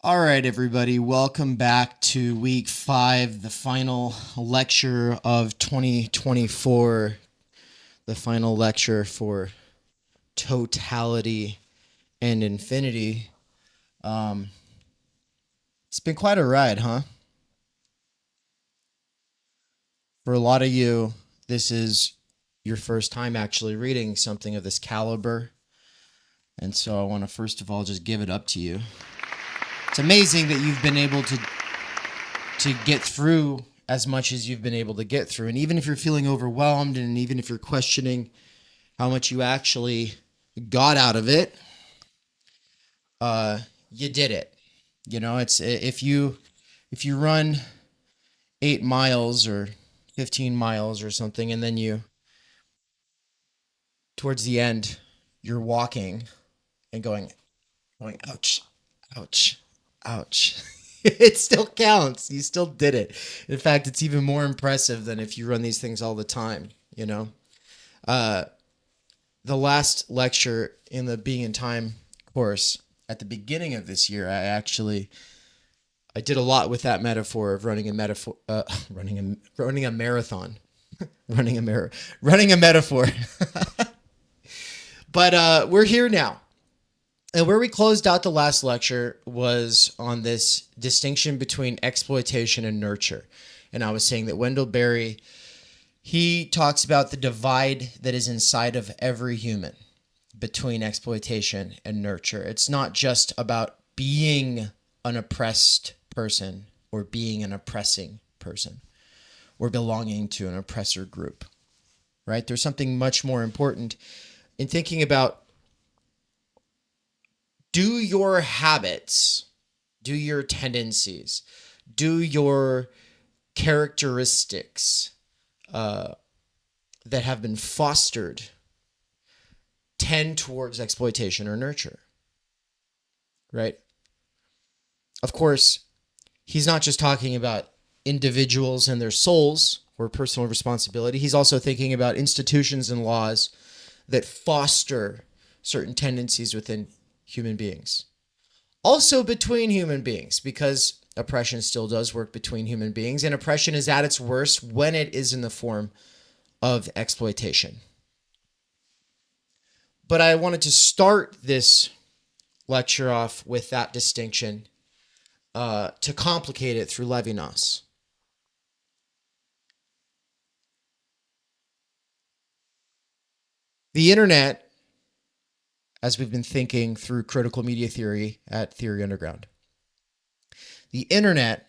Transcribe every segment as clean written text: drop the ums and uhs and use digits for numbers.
All right, everybody, welcome back to week 5, the final lecture of 2024, the final lecture for Totality and Infinity. It's been quite a ride, huh? For a lot of you, this is your first time actually reading something of this caliber. And so I want to first of all just give it up to you. It's amazing that you've been able to get through as much as you've been able to get through. And even if you're feeling overwhelmed and even if you're questioning how much you actually got out of it, you did it. You know, it's if you run 8 miles or 15 miles or something, and then you towards the end you're walking and going ouch, ouch, ouch. It still counts. You still did it. In fact, it's even more impressive than if you run these things all the time, you know? The last lecture in the Being in Time course at the beginning of this year, I did a lot with that metaphor of running a metaphor, running a marathon, running a metaphor. But we're here now. And where we closed out the last lecture was on this distinction between exploitation and nurture. And I was saying that Wendell Berry, he talks about the divide that is inside of every human between exploitation and nurture. It's not just about being an oppressed person or being an oppressing person or belonging to an oppressor group, right? There's something much more important in thinking about, do your habits, do your tendencies, do your characteristics that have been fostered tend towards exploitation or nurture, right? Of course, he's not just talking about individuals and their souls or personal responsibility. He's also thinking about institutions and laws that foster certain tendencies within human beings. Also between human beings, because oppression still does work between human beings, and oppression is at its worst when it is in the form of exploitation. But I wanted to start this lecture off with that distinction to complicate it through Levinas. The internet, as we've been thinking through critical media theory at Theory Underground, the internet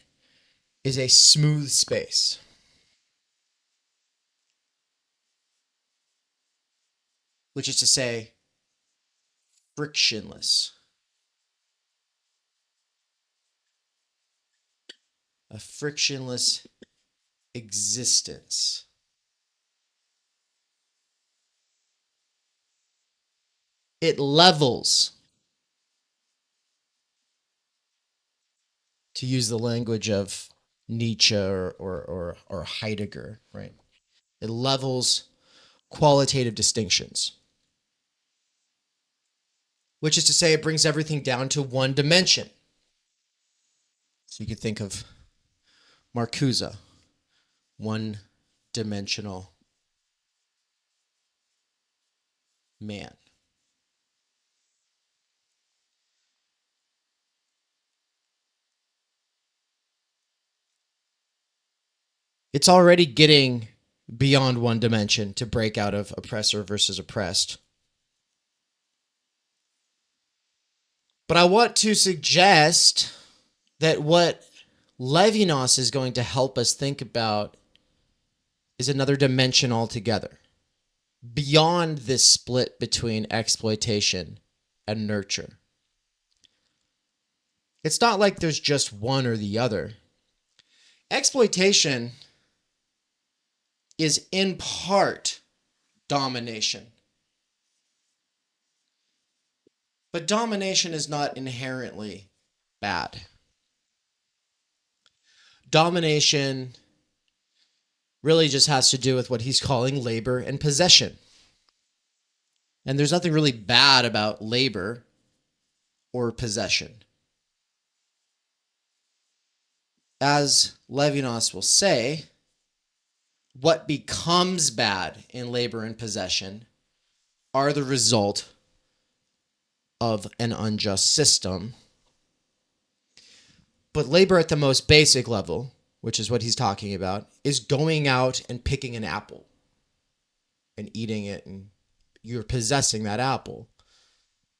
is a smooth space. Which is to say, frictionless. A frictionless existence. It levels, to use the language of Nietzsche or Heidegger, right? It levels qualitative distinctions, which is to say, it brings everything down to one dimension. So you could think of Marcuse, one-dimensional man. It's already getting beyond one dimension to break out of oppressor versus oppressed. But I want to suggest that what Levinas is going to help us think about is another dimension altogether, beyond this split between exploitation and nurture. It's not like there's just one or the other. Exploitation is in part domination. But domination is not inherently bad. Domination really just has to do with what he's calling labor and possession. And there's nothing really bad about labor or possession. as Levinas will say, what becomes bad in labor and possession are the result of an unjust system. But labor at the most basic level, which is what he's talking about, is going out and picking an apple and eating it, and you're possessing that apple.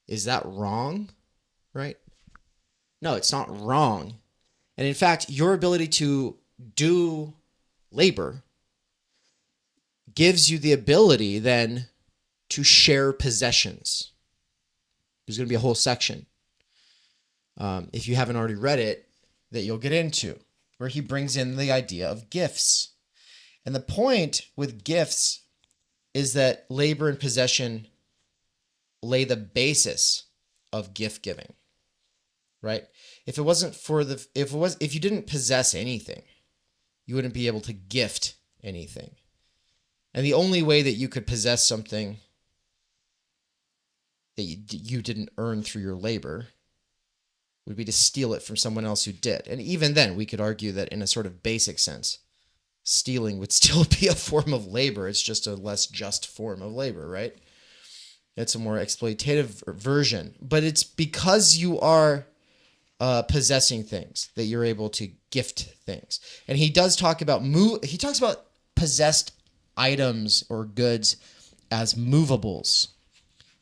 Is that wrong? Right? No, it's not wrong. And in fact, your ability to do labor gives you the ability then to share possessions. There's going to be a whole section, if you haven't already read it, that you'll get into, where he brings in the idea of gifts. And the point with gifts is that labor and possession lay the basis of gift giving, right? If you didn't possess anything, you wouldn't be able to gift anything. And the only way that you could possess something that you didn't earn through your labor would be to steal it from someone else who did. And even then, we could argue that in a sort of basic sense, stealing would still be a form of labor. It's just a less just form of labor, right? It's a more exploitative version. But it's because you are possessing things that you're able to gift things. And he does talk about he talks about possessed items or goods as movables.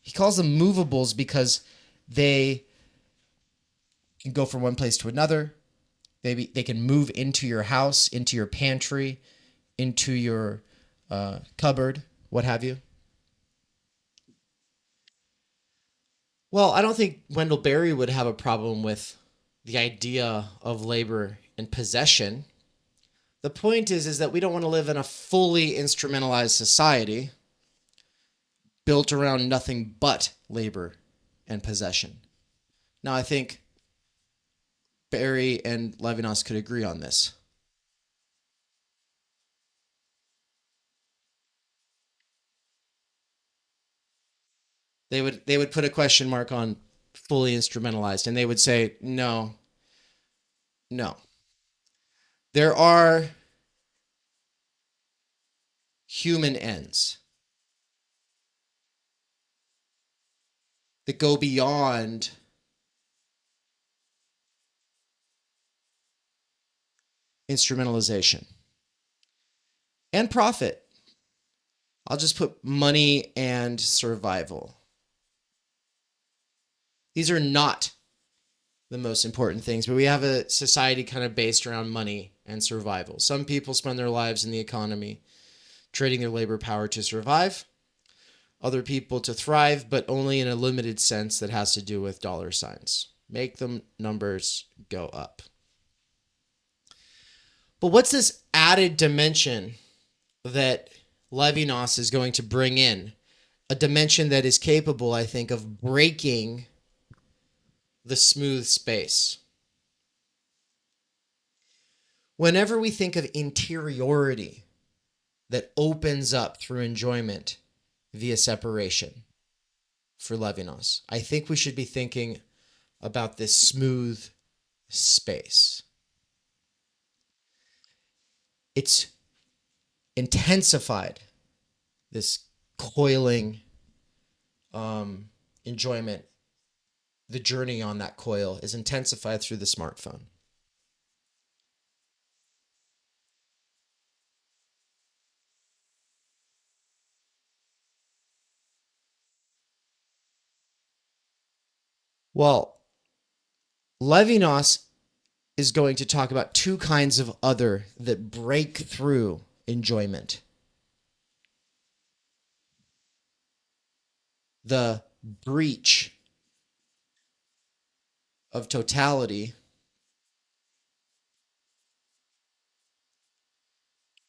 He calls them movables because they can go from one place to another. They can move into your house, into your pantry, into your cupboard, what have you. Well, I don't think Wendell Berry would have a problem with the idea of labor and possession. The point is that we don't want to live in a fully instrumentalized society built around nothing but labor and possession. Now, I think Berry and Levinas could agree on this. They would put a question mark on fully instrumentalized, and they would say, no. There are human ends that go beyond instrumentalization and profit. I'll just put money and survival. These are not the most important things, but we have a society kind of based around money and survival. Some people spend their lives in the economy trading their labor power to survive, other people to thrive, but only in a limited sense that has to do with dollar signs. Make them numbers go up. But what's this added dimension that Levinas is going to bring in? A dimension that is capable, I think, of breaking the smooth space. Whenever we think of interiority that opens up through enjoyment via separation for Levinas, I think we should be thinking about this smooth space. It's intensified, this coiling enjoyment. The journey on that coil is intensified through the smartphone. Well, Levinas is going to talk about two kinds of other that break through enjoyment. The breach of totality,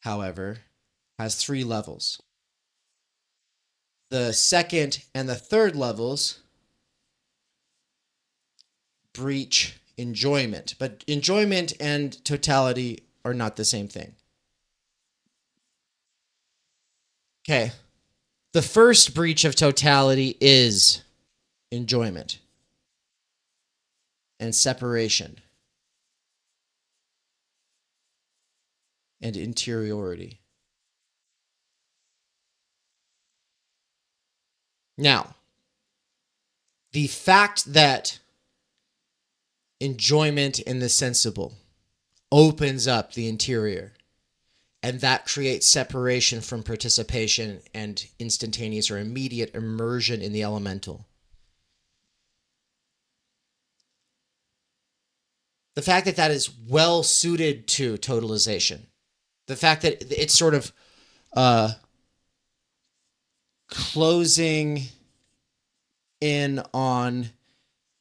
however, has three levels. The second and the third levels breach enjoyment, but enjoyment and totality are not the same thing. Okay. The first breach of totality is enjoyment and separation. and interiority. Now, the fact that enjoyment in the sensible opens up the interior, and that creates separation from participation and instantaneous or immediate immersion in the elemental. The fact that that is well suited to totalization. The fact that it's sort of closing in on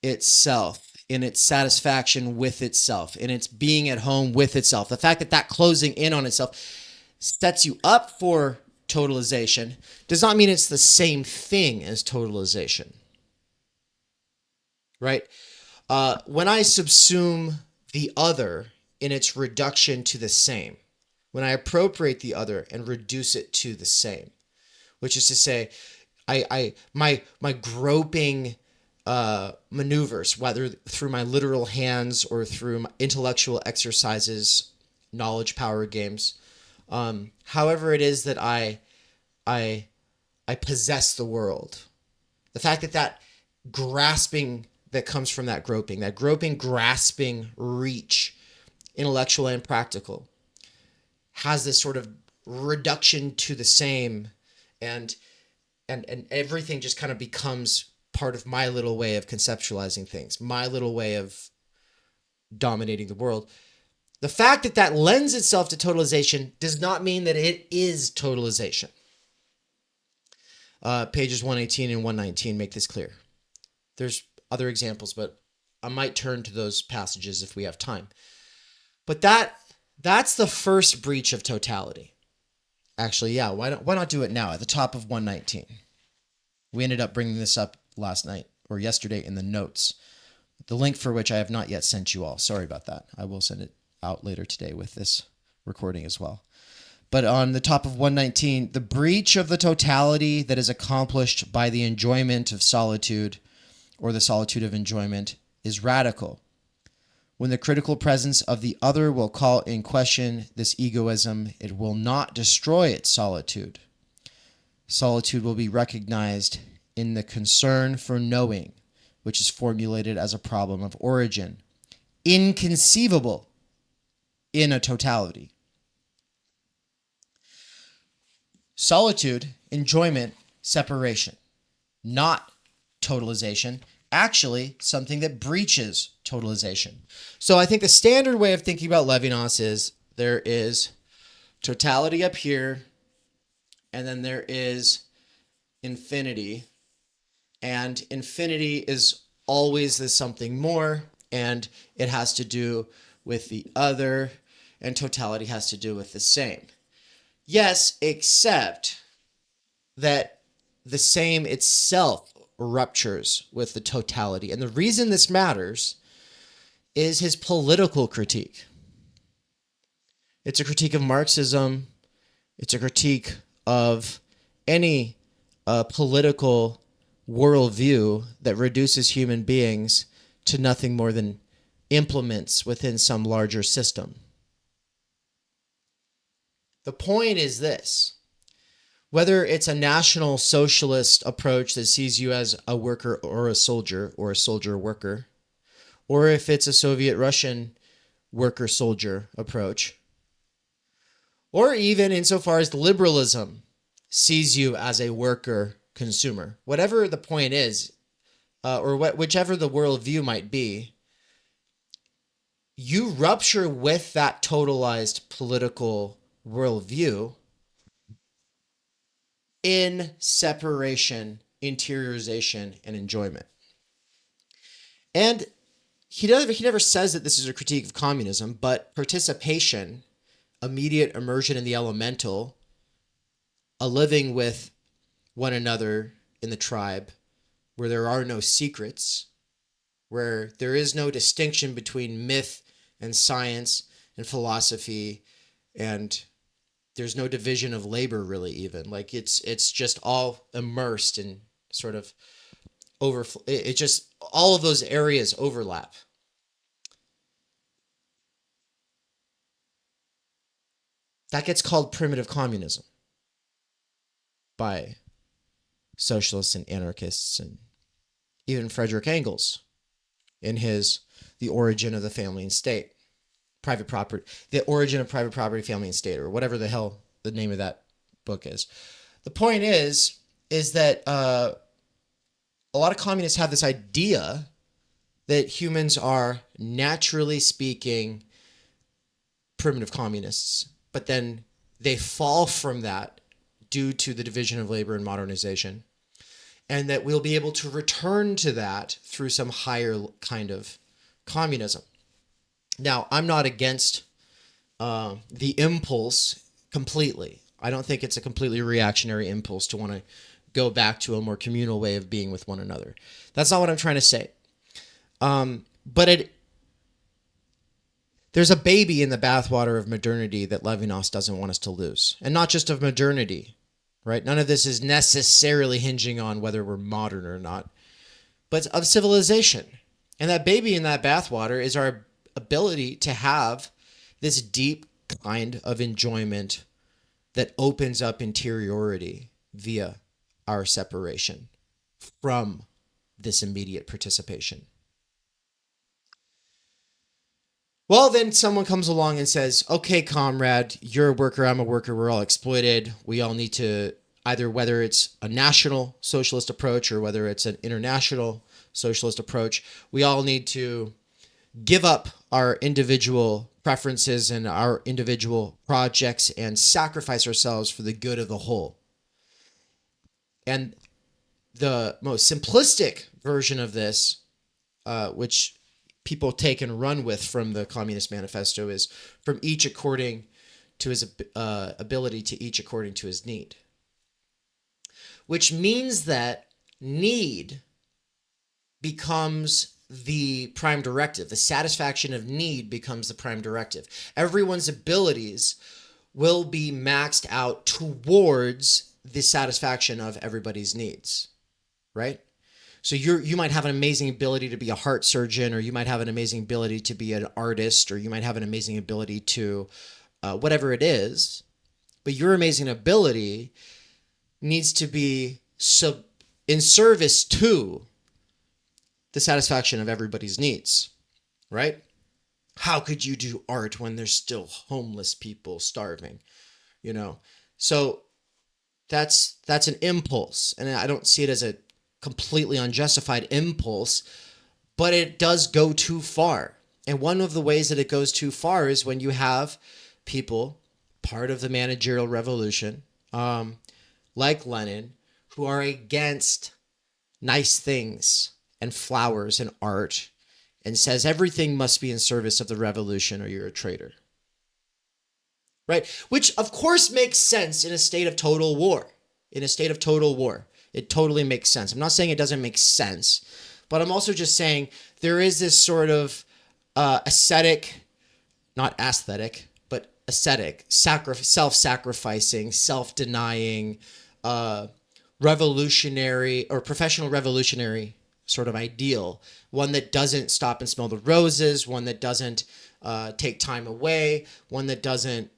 itself, in its satisfaction with itself, in its being at home with itself. The fact that that closing in on itself sets you up for totalization does not mean it's the same thing as totalization, right? When I subsume the other in its reduction to the same, when I appropriate the other and reduce it to the same, which is to say, my groping maneuvers, whether through my literal hands or through my intellectual exercises, knowledge power games, however it is that I possess the world, the fact that that grasping that comes from that groping, grasping reach, intellectual and practical, has this sort of reduction to the same, and everything just kind of becomes part of my little way of conceptualizing things, my little way of dominating the world. The fact that that lends itself to totalization does not mean that it is totalization. Pages 118 and 119 make this clear. There's other examples, but I might turn to those passages if we have time. But that's the first breach of totality. Actually, yeah, why not do it now at the top of 119? We ended up bringing this up last night or yesterday in the notes, the link for which I have not yet sent you all. Sorry about that. I will send it out later today with this recording as well. But on the top of 119, the breach of the totality that is accomplished by the enjoyment of solitude or the solitude of enjoyment is radical. When the critical presence of the other will call in question this egoism, it will not destroy its solitude. Solitude will be recognized in the concern for knowing, which is formulated as a problem of origin, inconceivable in a totality. Solitude, enjoyment, separation, not totalization, actually something that breaches totalization. So I think the standard way of thinking about Levinas is there is totality up here, and then there is infinity, and infinity is always the something more, and it has to do with the other, and totality has to do with the same. Yes, except that the same itself ruptures with the totality. And the reason this matters is his political critique. It's a critique of Marxism. It's a critique of any political worldview that reduces human beings to nothing more than implements within some larger system. The point is this: whether it's a national socialist approach that sees you as a worker or a soldier worker, or if it's a Soviet Russian worker soldier approach, or even insofar as liberalism sees you as a worker consumer, whatever the point is, or whichever the worldview might be, you rupture with that totalized political worldview in separation, interiorization, and enjoyment. And he never says that this is a critique of communism, but participation, immediate immersion in the elemental, a living with one another in the tribe, where there are no secrets, where there is no distinction between myth and science and philosophy, and there's no division of labor really even. Like it's just all immersed in sort of it just, all of those areas overlap. That gets called primitive communism by socialists and anarchists, and even Frederick Engels in his The Origin of the Family and State, private property, The Origin of Private Property, Family and State, or whatever the hell the name of that book is. The point is that a lot of communists have this idea that humans are, naturally speaking, primitive communists, but then they fall from that due to the division of labor and modernization, and that we'll be able to return to that through some higher kind of communism. Now, I'm not against the impulse completely. I don't think it's a completely reactionary impulse to want to go back to a more communal way of being with one another. That's not what I'm trying to say. But there's a baby in the bathwater of modernity that Levinas doesn't want us to lose. And not just of modernity, right? None of this is necessarily hinging on whether we're modern or not, but of civilization. And that baby in that bathwater is our ability to have this deep kind of enjoyment that opens up interiority via our separation from this immediate participation. Well, then someone comes along and says, okay, comrade, you're a worker, I'm a worker, we're all exploited. We all need to, either whether it's a national socialist approach or whether it's an international socialist approach, we all need to give up our individual preferences and our individual projects and sacrifice ourselves for the good of the whole. And the most simplistic version of this, which people take and run with from the Communist Manifesto, is from each according to his ability, to each according to his need. Which means that need becomes the prime directive. The satisfaction of need becomes the prime directive. Everyone's abilities will be maxed out towards the satisfaction of everybody's needs, right? So you might have an amazing ability to be a heart surgeon, or you might have an amazing ability to be an artist, or you might have an amazing ability to whatever it is, but your amazing ability needs to be in service to the satisfaction of everybody's needs, right? How could you do art when there's still homeless people starving, you know? So that's an impulse, and I don't see it as a completely unjustified impulse, but it does go too far. And one of the ways that it goes too far is when you have people, part of the managerial revolution, like Lenin, who are against nice things and flowers and art, and says everything must be in service of the revolution or you're a traitor. Right? Which of course makes sense in a state of total war. In a state of total war. It totally makes sense. I'm not saying it doesn't make sense, but I'm also just saying there is this sort of ascetic, not aesthetic, but ascetic, self-sacrificing, self-denying, revolutionary or professional revolutionary sort of ideal. One that doesn't stop and smell the roses, one that doesn't take time away, one that doesn't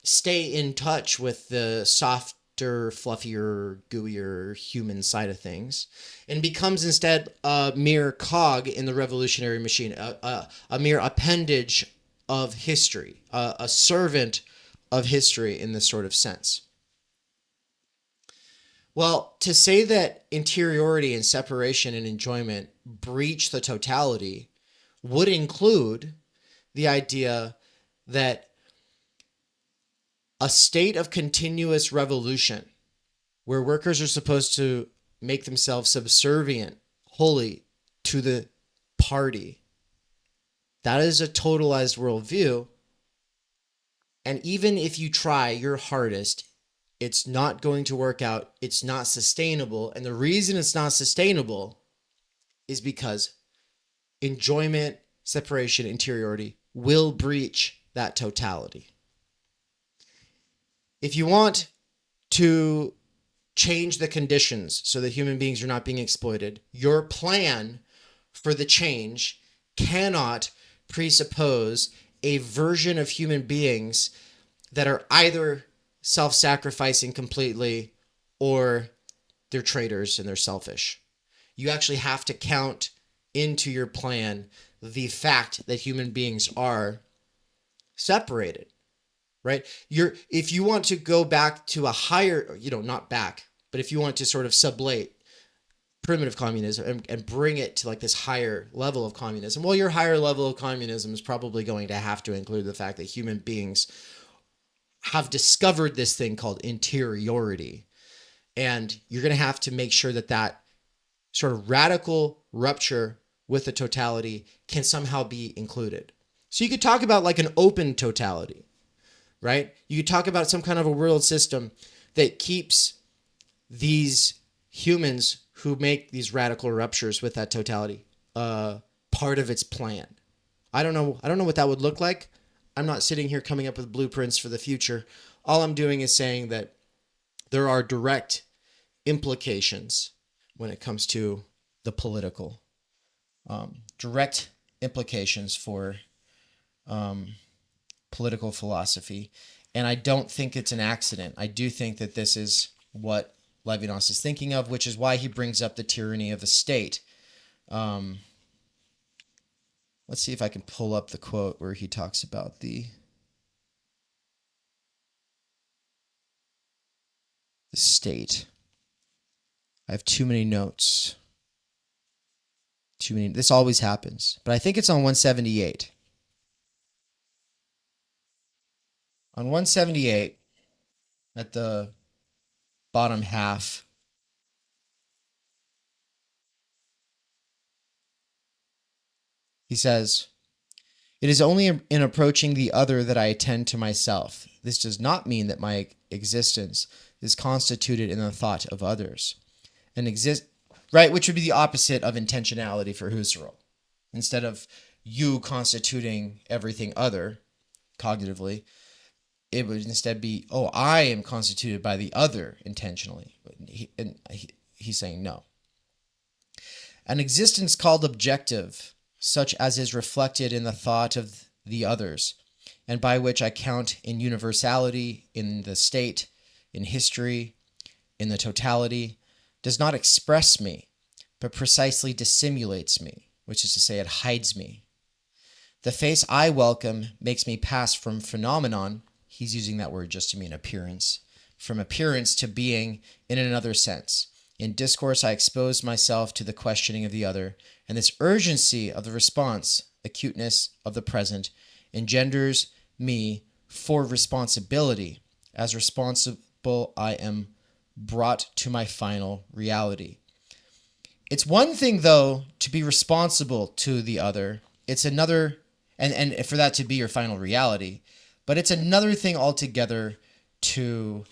stay in touch with the softer, fluffier, gooier human side of things, and becomes instead a mere cog in the revolutionary machine, a mere appendage of history, a servant of history in this sort of sense. Well, to say that interiority and separation and enjoyment breach the totality would include the idea that a state of continuous revolution where workers are supposed to make themselves subservient wholly to the party, that is a totalized worldview. And even if you try your hardest, it's not going to work out. It's not sustainable. And the reason it's not sustainable is because enjoyment, separation, interiority will breach that totality. If you want to change the conditions so that human beings are not being exploited, your plan for the change cannot presuppose a version of human beings that are either self-sacrificing completely or they're traitors and they're selfish. You actually have to count into your plan the fact that human beings are separated, right? If you want to go back to a higher, not back, but if you want to sort of sublate primitive communism and bring it to like this higher level of communism, well, your higher level of communism is probably going to have to include the fact that human beings have discovered this thing called interiority. And you're going to have to make sure that that sort of radical rupture with the totality can somehow be included. So you could talk about like an open totality, right? You could talk about some kind of a world system that keeps these humans who make these radical ruptures with that totality part of its plan. I don't know what that would look like. I'm not sitting here coming up with blueprints for the future. All I'm doing is saying that there are direct implications when it comes to the political. Direct implications for political philosophy. And I don't think it's an accident. I do think that this is what Levinas is thinking of, which is why he brings up the tyranny of the state. Let's see if I can pull up the quote where he talks about the state. I have too many notes. This always happens, but I think it's on 178. On 178, at the bottom half, he says, "It is only in approaching the other that I attend to myself. This does not mean that my existence is constituted in the thought of others. Right, which would be the opposite of intentionality for Husserl. Instead of you constituting everything other cognitively, it would instead be, oh, I am constituted by the other intentionally." He's saying no. An existence called objective, such as is reflected in the thought of the others, and by which I count in universality, in the state, in history, in the totality, does not express me, but precisely dissimulates me, which is to say it hides me. The face I welcome makes me pass from phenomenon, he's using that word just to mean appearance, from appearance to being in another sense. In discourse, I expose myself to the questioning of the other, and this urgency of the response, acuteness of the present, engenders me for responsibility. As responsible, I am brought to my final reality. It's one thing, though, to be responsible to the other. It's another, and for that to be your final reality. But it's another thing altogether to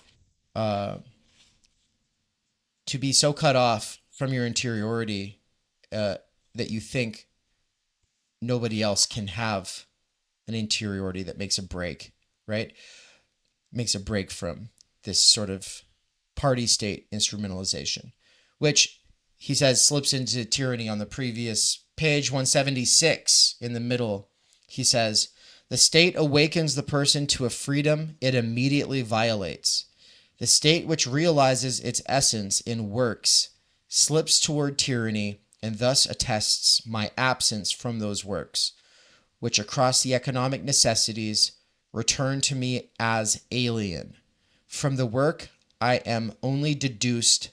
be so cut off from your interiority that you think nobody else can have an interiority that makes a break, right? Makes a break from this sort of party state instrumentalization, which he says slips into tyranny on the previous page 176 in the middle. He says, the state awakens the person to a freedom it immediately violates. The state which realizes its essence in works slips toward tyranny and thus attests my absence from those works, which across the economic necessities return to me as alien. From the work I am only deduced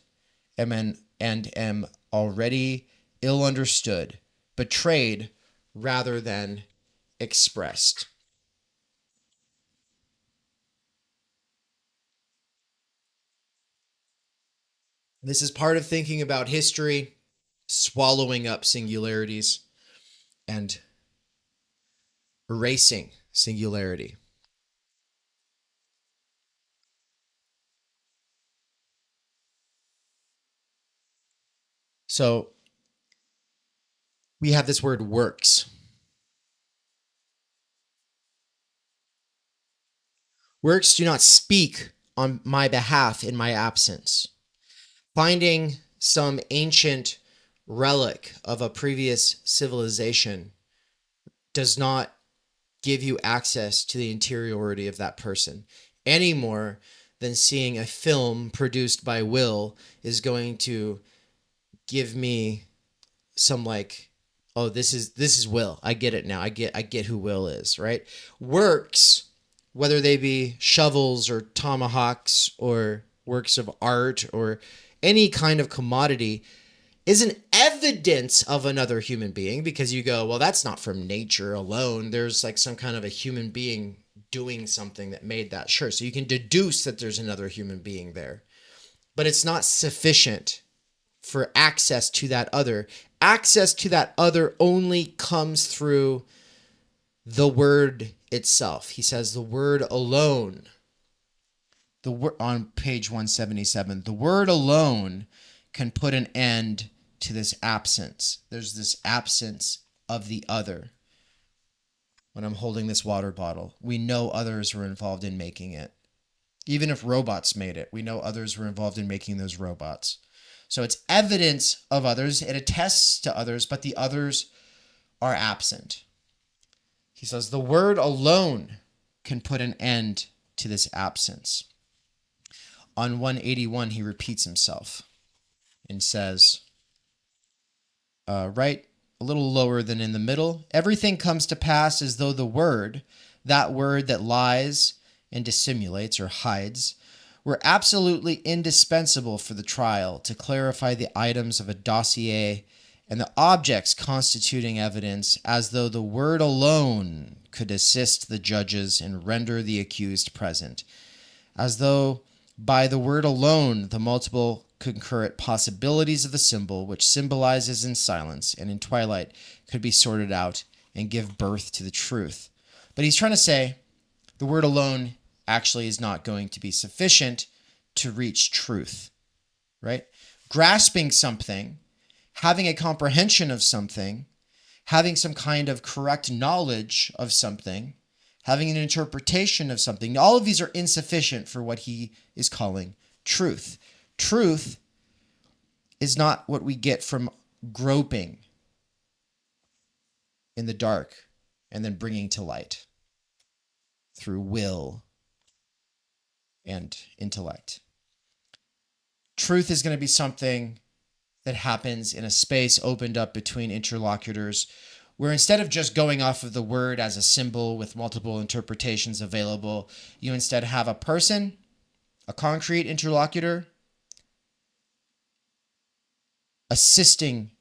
and am already ill understood, betrayed rather than expressed. This is part of thinking about history, swallowing up singularities and erasing singularity. So we have this word works. Works do not speak on my behalf in my absence. Finding some ancient relic of a previous civilization does not give you access to the interiority of that person any more than seeing a film produced by Will is going to give me some like, oh, this is Will. I get it now. I get who Will is, right? Works, whether they be shovels or tomahawks or works of art or any kind of commodity, is an evidence of another human being, because you go, well, that's not from nature alone. There's like some kind of a human being doing something that made that. Sure. So you can deduce that there's another human being there, but it's not sufficient for access to that other. Access to that other only comes through the word itself. He says the word alone. The word on page 177, the word alone can put an end to this absence. There's this absence of the other. When I'm holding this water bottle, we know others were involved in making it. Even if robots made it, we know others were involved in making those robots. So it's evidence of others. It attests to others, but the others are absent. He says the word alone can put an end to this absence. On 181, he repeats himself and says, right a little lower than in the middle, everything comes to pass as though the word, that word that lies and dissimulates or hides, were absolutely indispensable for the trial to clarify the items of a dossier and the objects constituting evidence, as though the word alone could assist the judges and render the accused present, as though by the word alone the multiple concurrent possibilities of the symbol, which symbolizes in silence and in twilight, could be sorted out and give birth to the truth. But he's trying to say the word alone actually is not going to be sufficient to reach truth, right? Grasping something, having a comprehension of something, having some kind of correct knowledge of something, having an interpretation of something, all of these are insufficient for what he is calling truth. Truth is not what we get from groping in the dark and then bringing to light through will and intellect. Truth is going to be something that happens in a space opened up between interlocutors, where instead of just going off of the word as a symbol with multiple interpretations available, you instead have a person, a concrete interlocutor, assisting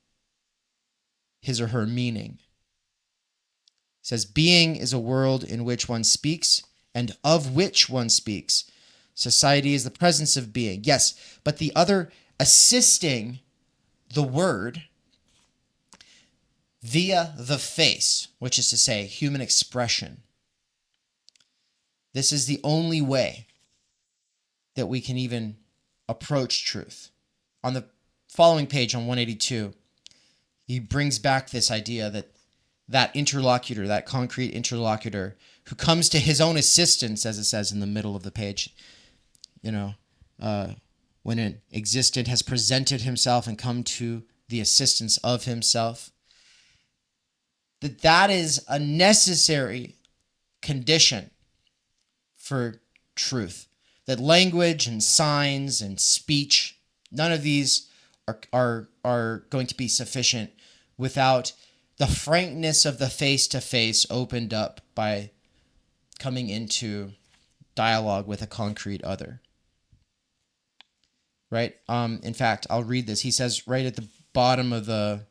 his or her meaning. It says, being is a world in which one speaks and of which one speaks. Society is the presence of being. Yes, but the other assisting the word via the face, which is to say human expression. This is the only way that we can even approach truth. On the following page, on 182, he brings back this idea that that interlocutor, that concrete interlocutor who comes to his own assistance, as it says in the middle of the page, when an existent has presented himself and come to the assistance of himself, that is a necessary condition for truth. That language and signs and speech, none of these are going to be sufficient without the frankness of the face-to-face opened up by coming into dialogue with a concrete other. Right? In fact, I'll read this. He says right at the bottom of the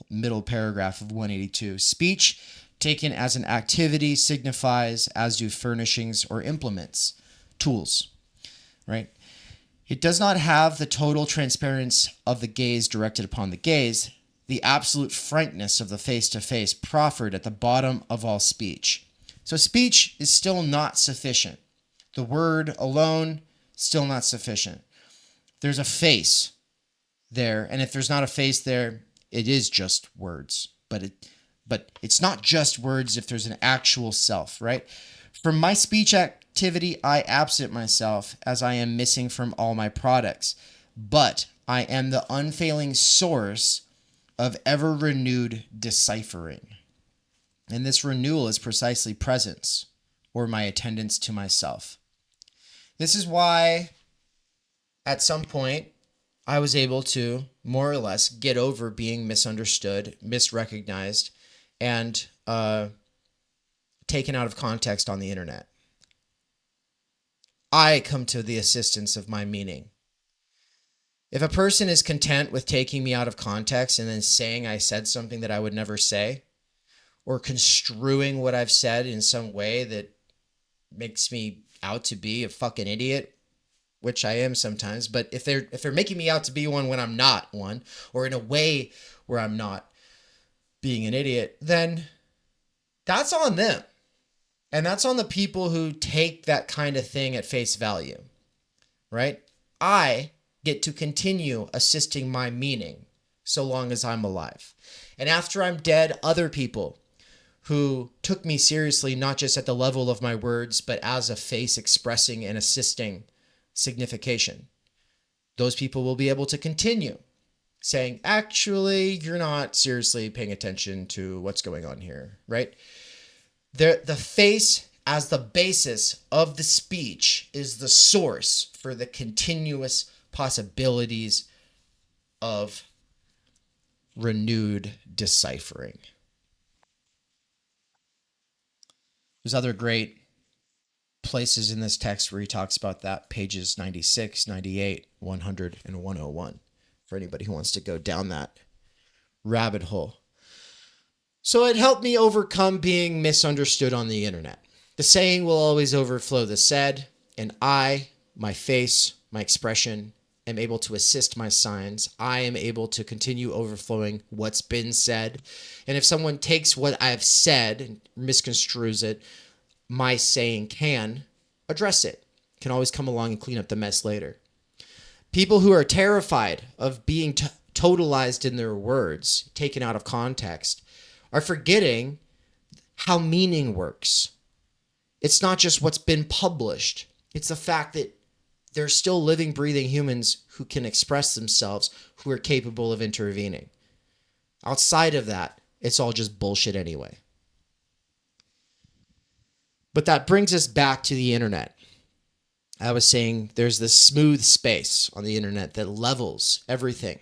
middle paragraph of 182, speech taken as an activity signifies, as do furnishings or implements, tools, right? It does not have the total transparency of the gaze directed upon the gaze, the absolute frankness of the face-to-face proffered at the bottom of all speech. So speech is still not sufficient. The word alone, still not sufficient. There's a face there, and if there's not a face there, it is just words. But it's not just words if there's an actual self, right? From my speech activity, I absent myself as I am missing from all my products. But I am the unfailing source of ever-renewed deciphering. And this renewal is precisely presence, or my attendance to myself. This is why at some point I was able to more or less get over being misunderstood, misrecognized, and taken out of context on the internet. I come to the assistance of my meaning. If a person is content with taking me out of context and then saying I said something that I would never say, or construing what I've said in some way that makes me out to be a fucking idiot, which I am sometimes, but if they're making me out to be one when I'm not one, or in a way where I'm not being an idiot, then that's on them. And that's on the people who take that kind of thing at face value, right? I get to continue assisting my meaning so long as I'm alive. And after I'm dead, other people who took me seriously, not just at the level of my words, but as a face expressing and assisting signification, those people will be able to continue saying, actually, you're not seriously paying attention to what's going on here, right? The face as the basis of the speech is the source for the continuous possibilities of renewed deciphering. There's other great places in this text where he talks about that, pages 96, 98, 100, and 101, for anybody who wants to go down that rabbit hole. So it helped me overcome being misunderstood on the internet. The saying will always overflow the said, and I, my face, my expression, am able to assist my signs. I am able to continue overflowing what's been said. And if someone takes what I've said and misconstrues it, my saying can address it, can always come along and clean up the mess later. People who are terrified of being totalized in their words, taken out of context, are forgetting how meaning works. It's not just what's been published. It's the fact that there's still living, breathing humans who can express themselves, who are capable of intervening. Outside of that, it's all just bullshit anyway. But that brings us back to the internet. I was saying there's this smooth space on the internet that levels everything.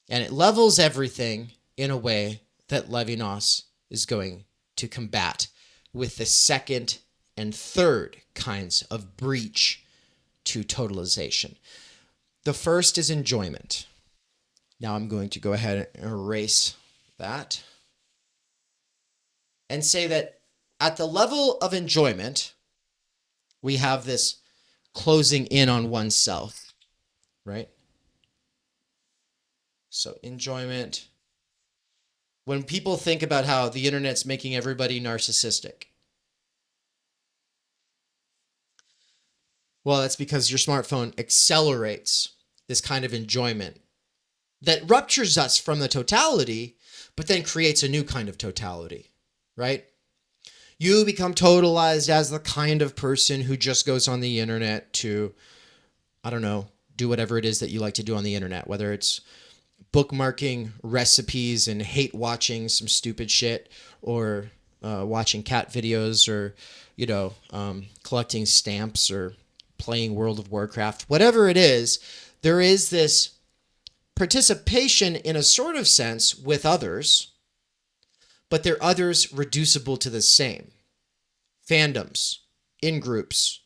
And it levels everything in a way that Levinas is going to combat with the second and third kinds of breach to totalization. The first is enjoyment. Now I'm going to go ahead and erase that and say that at the level of enjoyment, we have this closing in on oneself, right? So enjoyment. When people think about how the internet's making everybody narcissistic, well, that's because your smartphone accelerates this kind of enjoyment that ruptures us from the totality, but then creates a new kind of totality, right? You become totalized as the kind of person who just goes on the internet to, I don't know, do whatever it is that you like to do on the internet, whether it's bookmarking recipes and hate watching some stupid shit, or watching cat videos, or, collecting stamps, or playing World of Warcraft. Whatever it is, there is this participation in a sort of sense with others, but they're others reducible to the same. Fandoms, in-groups,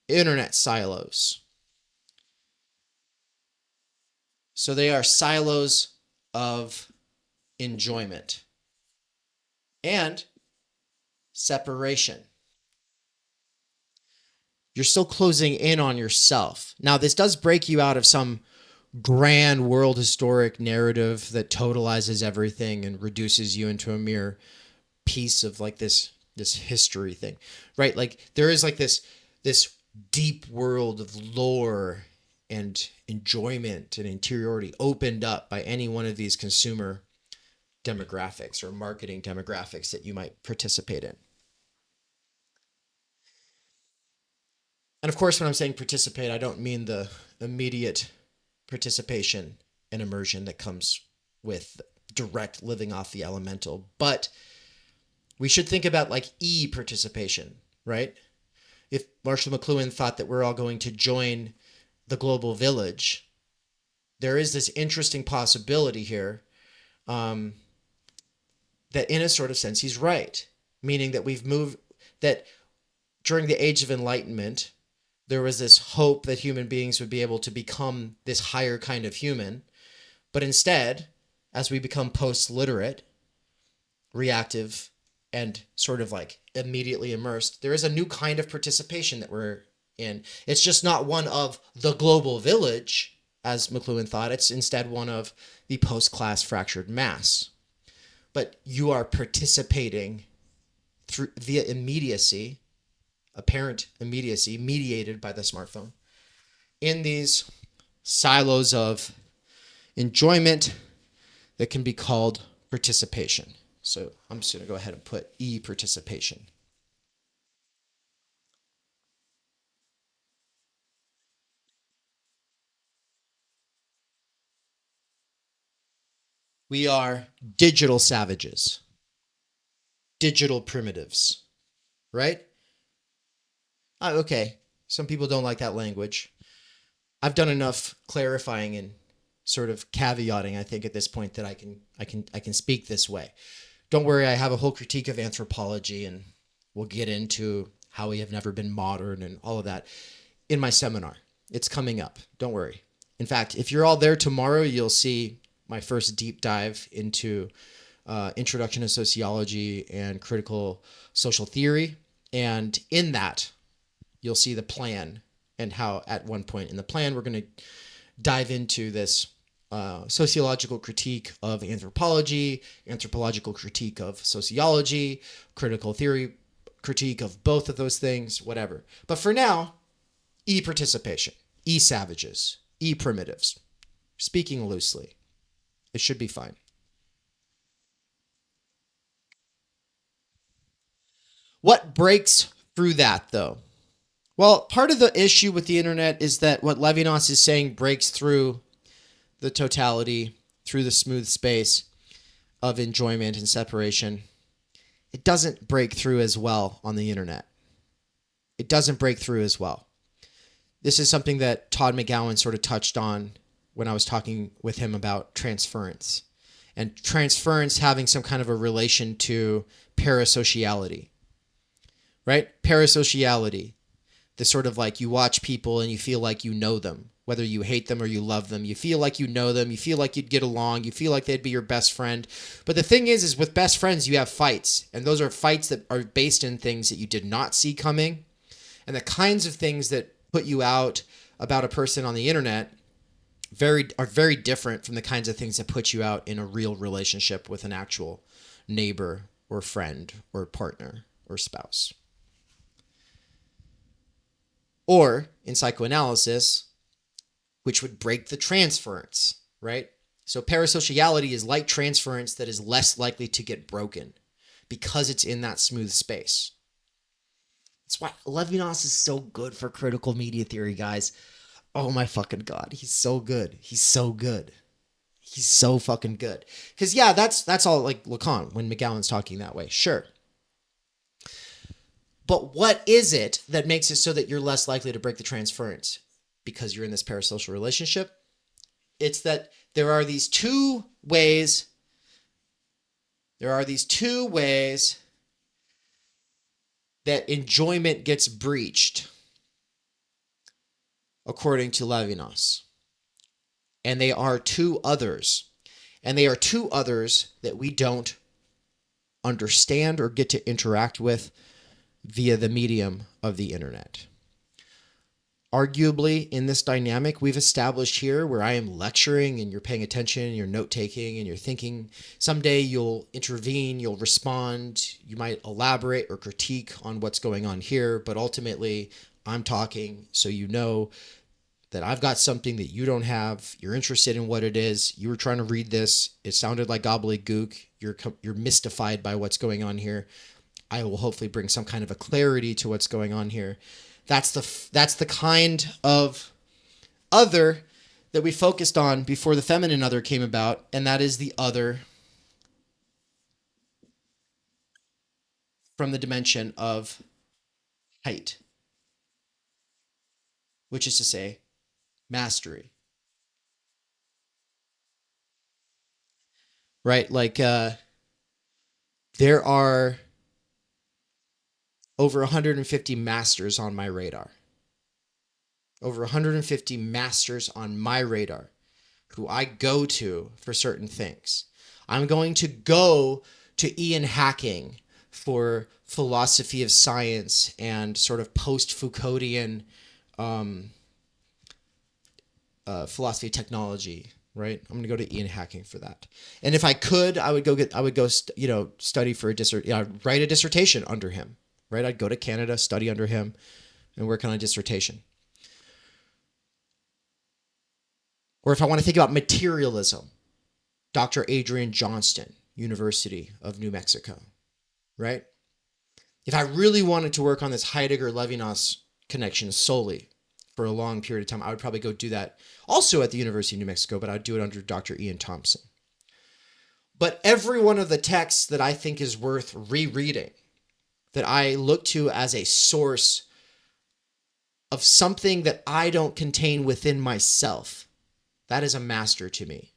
internet silos. So they are silos of enjoyment and separation. You're still closing in on yourself. Now, this does break you out of some grand world historic narrative that totalizes everything and reduces you into a mere piece of like this history thing, right? Like there is like this deep world of lore and enjoyment and interiority opened up by any one of these consumer demographics or marketing demographics that you might participate in. And of course, when I'm saying participate, I don't mean the immediate participation and immersion that comes with direct living off the elemental, but we should think about like e-participation, right? If Marshall McLuhan thought that we're all going to join the global village, there is this interesting possibility here that in a sort of sense he's right, meaning that we've moved, that during the Age of Enlightenment, there was this hope that human beings would be able to become this higher kind of human. But instead, as we become post-literate, reactive, and sort of like immediately immersed, there is a new kind of participation that we're in. It's just not one of the global village, as McLuhan thought. It's instead one of the post-class fractured mass. But you are participating through via immediacy, apparent immediacy mediated by the smartphone, in these silos of enjoyment that can be called participation. So I'm just going to go ahead and put e-participation. We are digital savages, digital primitives, right? Okay. Some people don't like that language. I've done enough clarifying and sort of caveating, I think, at this point that I can speak this way. Don't worry, I have a whole critique of anthropology, and we'll get into how we have never been modern and all of that in my seminar. It's coming up. Don't worry. In fact, if you're all there tomorrow, you'll see my first deep dive into introduction to sociology and critical social theory. And in that, you'll see the plan and how at one point in the plan, we're going to dive into this sociological critique of anthropology, anthropological critique of sociology, critical theory critique of both of those things, whatever. But for now, e-participation, e-savages, e-primitives, speaking loosely. It should be fine. What breaks through that, though? Well, part of the issue with the internet is that what Levinas is saying breaks through the totality, through the smooth space of enjoyment and separation. It doesn't break through as well on the internet. It doesn't break through as well. This is something that Todd McGowan sort of touched on when I was talking with him about transference. And transference having some kind of a relation to parasociality, right? Parasociality. The sort of like you watch people and you feel like you know them, whether you hate them or you love them. You feel like you know them. You feel like you'd get along. You feel like they'd be your best friend. But the thing is with best friends, you have fights. And those are fights that are based in things that you did not see coming. And the kinds of things that put you out about a person on the internet are very different from the kinds of things that put you out in a real relationship with an actual neighbor or friend or partner or spouse. Or in psychoanalysis, which would break the transference, right? So parasociality is like transference that is less likely to get broken because it's in that smooth space. That's why Levinas is so good for critical media theory, guys. Oh my fucking God. He's so good. He's so good. He's so fucking good. Because yeah, that's all like Lacan when McGowan's talking that way. Sure. But what is it that makes it so that you're less likely to break the transference because you're in this parasocial relationship? It's that there are these two ways that enjoyment gets breached, according to Levinas. And they are two others. And they are two others that we don't understand or get to interact with via the medium of the internet. Arguably, in this dynamic we've established here, where I am lecturing and you're paying attention and you're note-taking and you're thinking, someday you'll intervene, you'll respond, you might elaborate or critique on what's going on here, but ultimately I'm talking so you know that I've got something that you don't have. You're interested in what it is. You were trying to read this. It sounded like gobbledygook. You're mystified by what's going on here. I will hopefully bring some kind of a clarity to what's going on here. That's the kind of other that we focused on before the feminine other came about, and that is the other from the dimension of height, which is to say, mastery. Right? Like, there are over 150 masters on my radar. Over 150 masters on my radar who I go to for certain things. I'm going to go to Ian Hacking for philosophy of science and sort of post-Foucauldian philosophy of technology, right? I'm going to go to Ian Hacking for that. And if I could, I would go study for write a dissertation under him, right? I'd go to Canada, study under him, and work on a dissertation. Or if I want to think about materialism, Dr. Adrian Johnston, University of New Mexico, right? If I really wanted to work on this Heidegger-Levinas connection solely for a long period of time, I would probably go do that also at the University of New Mexico, but I'd do it under Dr. Ian Thompson. But every one of the texts that I think is worth rereading, that I look to as a source of something that I don't contain within myself, that is a master to me.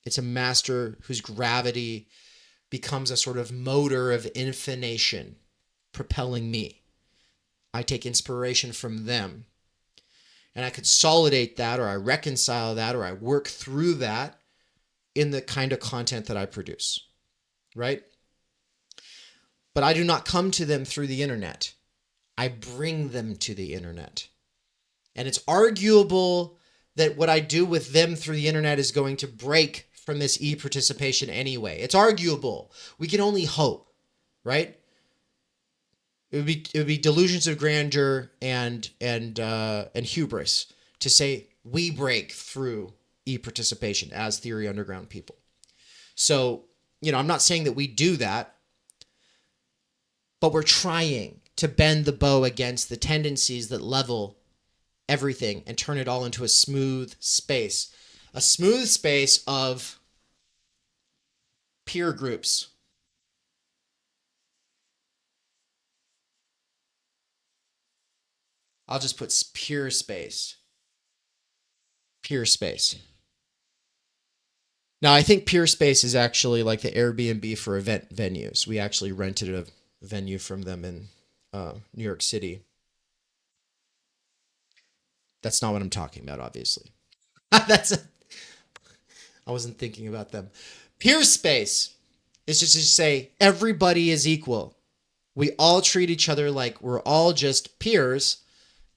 It's a master whose gravity becomes a sort of motor of infination propelling me. I take inspiration from them, and I consolidate that, or I reconcile that, or I work through that in the kind of content that I produce, right? But I do not come to them through the internet. I bring them to the internet. And it's arguable that what I do with them through the internet is going to break from this e-participation anyway. It's arguable. We can only hope, right? It would be delusions of grandeur and hubris to say we break through e-participation as Theory Underground people. So, I'm not saying that we do that, but we're trying to bend the bow against the tendencies that level everything and turn it all into a smooth space of peer groups. I'll just put pure space. Pure space. Now, I think Pure Space is actually like the Airbnb for event venues. We actually rented a venue from them in New York City. That's not what I'm talking about, obviously. I wasn't thinking about them. Pure Space is just to say everybody is equal. We all treat each other like we're all just peers,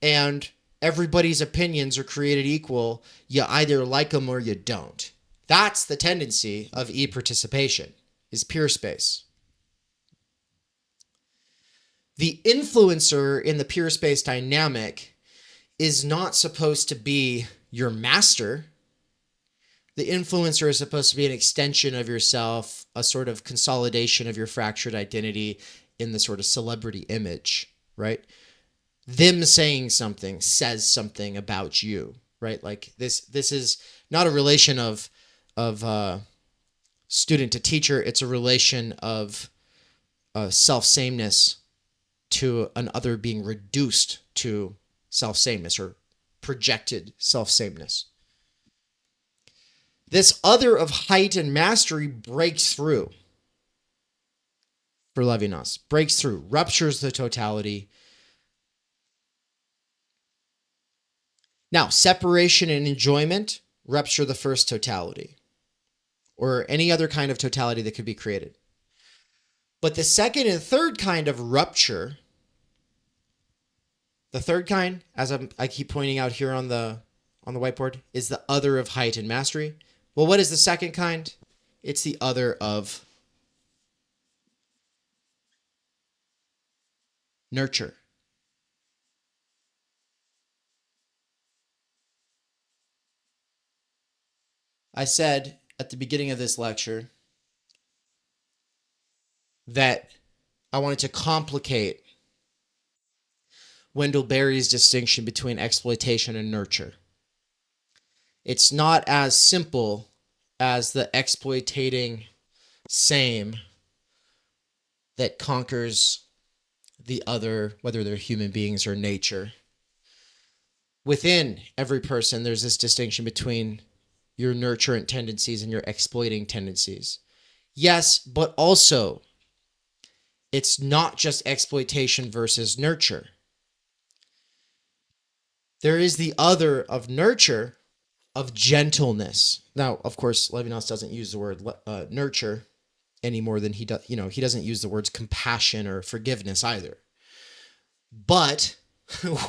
and everybody's opinions are created equal. You either like them or you don't. That's the tendency of e-participation, is Pure Space. The influencer in the Pure Space dynamic is not supposed to be your master. The influencer is supposed to be an extension of yourself, a sort of consolidation of your fractured identity in the sort of celebrity image, right? Them saying something says something about you, right? Like this is not a relation of student to teacher. It's a relation of self-sameness to an other being reduced to self-sameness or projected self-sameness. This other of height and mastery breaks through for Levinas, breaks through, ruptures the totality. Now, separation and enjoyment rupture the first totality, or any other kind of totality that could be created. But the second and third kind of rupture, the third kind, as I keep pointing out here on the whiteboard, is the other of height and mastery. Well, what is the second kind? It's the other of nurture. I said at the beginning of this lecture that I wanted to complicate Wendell Berry's distinction between exploitation and nurture. It's not as simple as the exploitating same that conquers the other, whether they're human beings or nature. Within every person, there's this distinction between your nurturant tendencies and your exploiting tendencies. Yes, but also it's not just exploitation versus nurture. There is the other of nurture, of gentleness. Now, of course, Levinas doesn't use the word nurture any more than he does. He doesn't use the words compassion or forgiveness either. But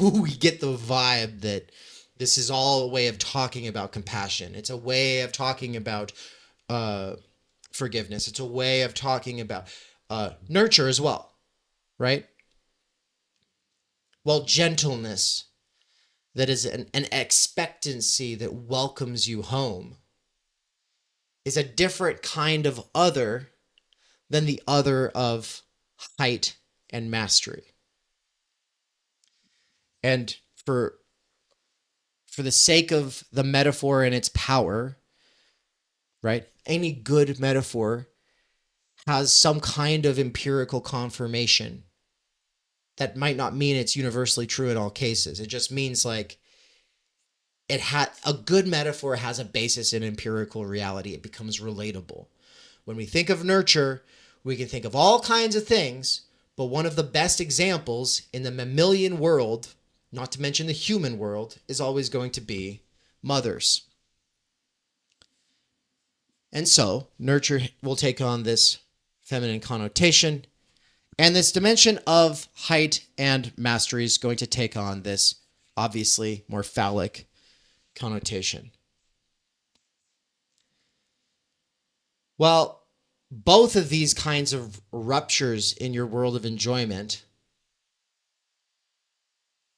we get the vibe that this is all a way of talking about compassion. It's a way of talking about forgiveness. It's a way of talking about nurture as well, right? Well, gentleness, that is an expectancy that welcomes you home, is a different kind of other than the other of height and mastery. And for the sake of the metaphor and its power, right? Any good metaphor has some kind of empirical confirmation. That might not mean it's universally true in all cases. It just means like a good metaphor has a basis in empirical reality. It becomes relatable. When we think of nurture, we can think of all kinds of things, but one of the best examples in the mammalian world, not to mention the human world, is always going to be mothers. And so nurture will take on this feminine connotation, and this dimension of height and mastery is going to take on this obviously more phallic connotation. Well, both of these kinds of ruptures in your world of enjoyment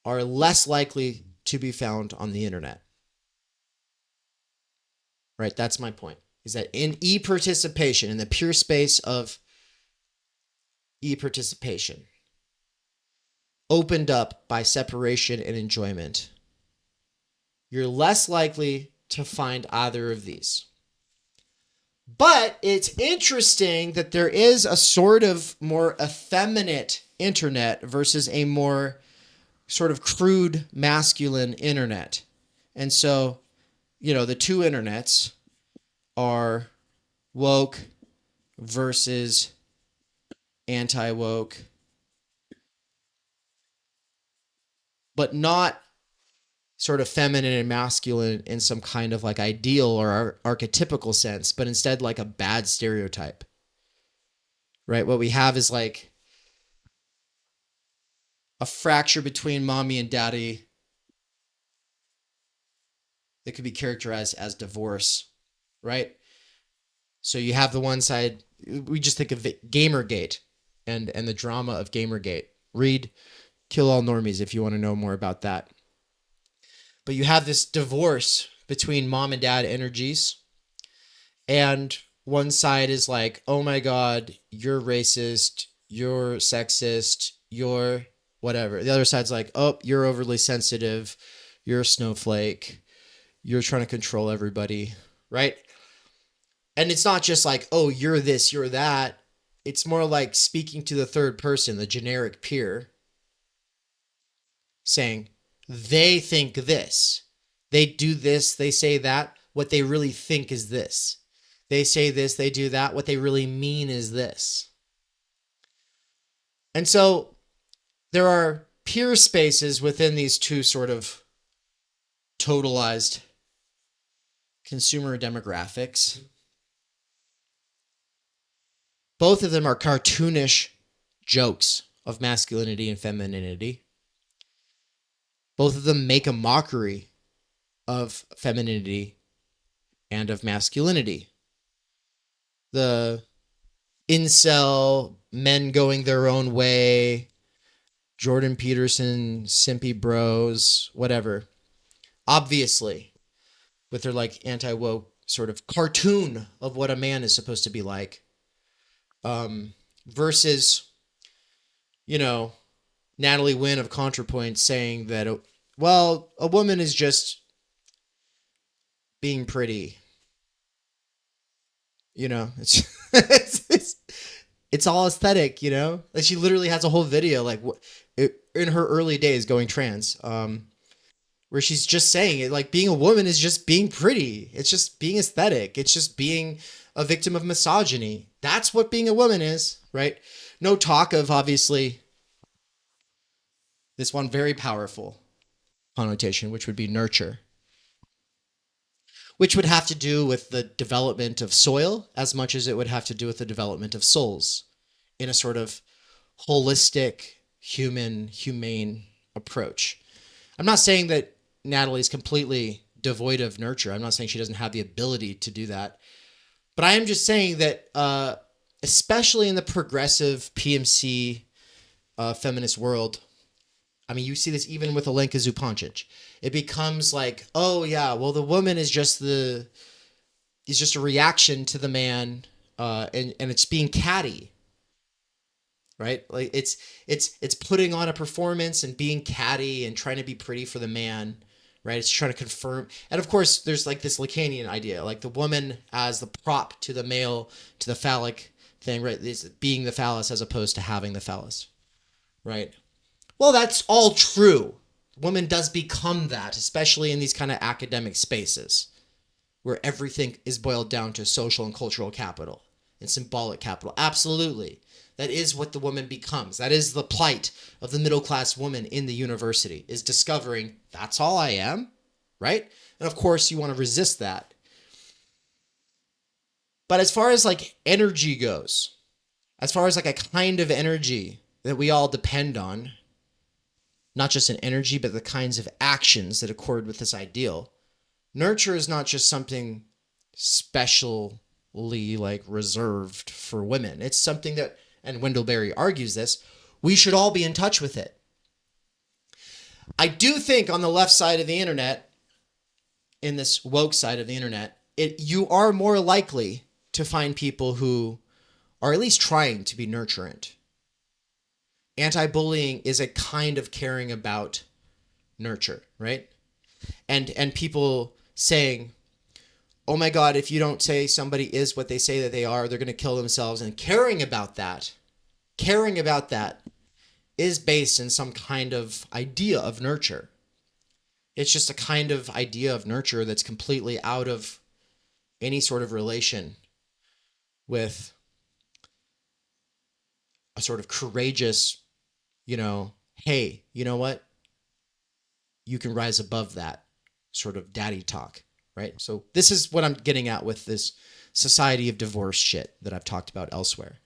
are less likely to be found on the internet. Right? That's my point. Is that in e-participation, in the pure space of e-participation, opened up by separation and enjoyment, you're less likely to find either of these. But it's interesting that there is a sort of more effeminate internet versus a more sort of crude masculine internet. And so, the two internets are woke versus anti-woke, but not sort of feminine and masculine in some kind of like ideal or archetypical sense, but instead like a bad stereotype, right? What we have is like a fracture between mommy and daddy that could be characterized as divorce, right? So you have the one side, we just think of Gamergate and the drama of Gamergate. Read Kill All Normies if you want to know more about that. But you have this divorce between mom and dad energies, and one side is like, oh my God, you're racist, you're sexist, you're whatever. The other side's like, oh, you're overly sensitive, you're a snowflake, you're trying to control everybody, right? And it's not just like, oh, you're this, you're that. It's more like speaking to the third person, the generic peer, saying, they think this. They do this, they say that. What they really think is this. They say this, they do that. What they really mean is this. And so there are peer spaces within these two sort of totalized consumer demographics. Both of them are cartoonish jokes of masculinity and femininity. Both of them make a mockery of femininity and of masculinity. The incel, men going their own way, Jordan Peterson, simpy bros, whatever. Obviously, with their like anti-woke sort of cartoon of what a man is supposed to be like. Versus, Natalie Wynn of ContraPoint saying that, a woman is just being pretty. It's It's all aesthetic, you know? Like she literally has a whole video like in her early days going trans, where she's just saying it like being a woman is just being pretty. It's just being aesthetic. It's just being a victim of misogyny. That's what being a woman is, right? No talk of obviously this one very powerful connotation, which would be nurture, which would have to do with the development of soil as much as it would have to do with the development of souls in a sort of holistic, humane approach. I'm not saying that Natalie's completely devoid of nurture. I'm not saying she doesn't have the ability to do that. But I am just saying that, especially in the progressive PMC feminist world, I mean, you see this even with Alenka Zupancic. It becomes like, oh yeah, well the woman is just a reaction to the man, and it's being catty, right? Like it's putting on a performance and being catty and trying to be pretty for the man, right? It's trying to confirm, and of course there's like this Lacanian idea, like the woman as the prop to the male, to the phallic thing, right? This being the phallus as opposed to having the phallus, right? Well, that's all true. Woman does become that, especially in these kind of academic spaces where everything is boiled down to social and cultural capital and symbolic capital. Absolutely. That is what the woman becomes. That is the plight of the middle class woman in the university, is discovering that's all I am, right? And of course you want to resist that. But as far as like energy goes, as far as like a kind of energy that we all depend on, not just an energy, but the kinds of actions that accord with this ideal. Nurture is not just something specially like reserved for women. It's something that, and Wendell Berry argues this, we should all be in touch with it. I do think on the left side of the internet, in this woke side of the internet, you are more likely to find people who are at least trying to be nurturant. Anti-bullying is a kind of caring about nurture, right? And people saying, oh my God, if you don't say somebody is what they say that they are, they're going to kill themselves. And caring about that is based in some kind of idea of nurture. It's just a kind of idea of nurture that's completely out of any sort of relation with a sort of courageous, hey, you know what? You can rise above that sort of daddy talk, right? So this is what I'm getting at with this society of divorce shit that I've talked about elsewhere.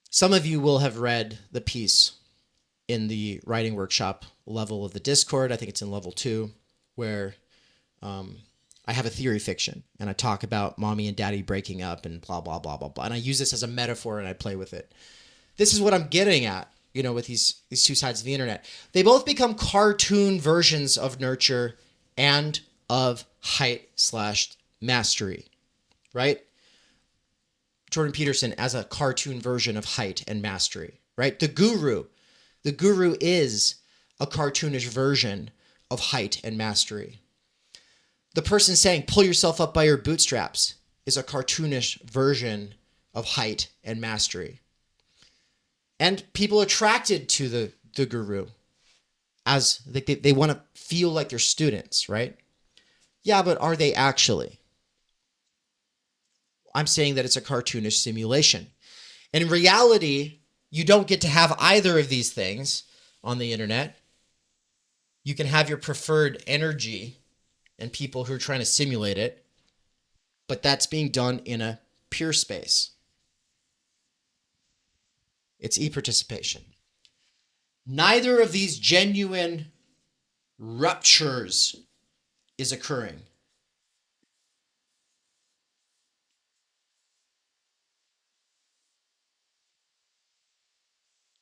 Some of you will have read the piece in the writing workshop level of the Discord. I think it's in level 2, where I have a theory fiction and I talk about mommy and daddy breaking up and blah, blah, blah, blah, blah. And I use this as a metaphor and I play with it. This is what I'm getting at, with these two sides of the internet. They both become cartoon versions of nurture and of height/mastery, right? Jordan Peterson as a cartoon version of height and mastery, right? The guru is a cartoonish version of height and mastery. The person saying, pull yourself up by your bootstraps, is a cartoonish version of height and mastery. And people attracted to the guru as they want to feel like they're students, right? Yeah, but are they actually? I'm saying that it's a cartoonish simulation. And in reality, you don't get to have either of these things on the internet. You can have your preferred energy and people who are trying to simulate it, but that's being done in a peer space. It's e-participation. Neither of these genuine ruptures is occurring.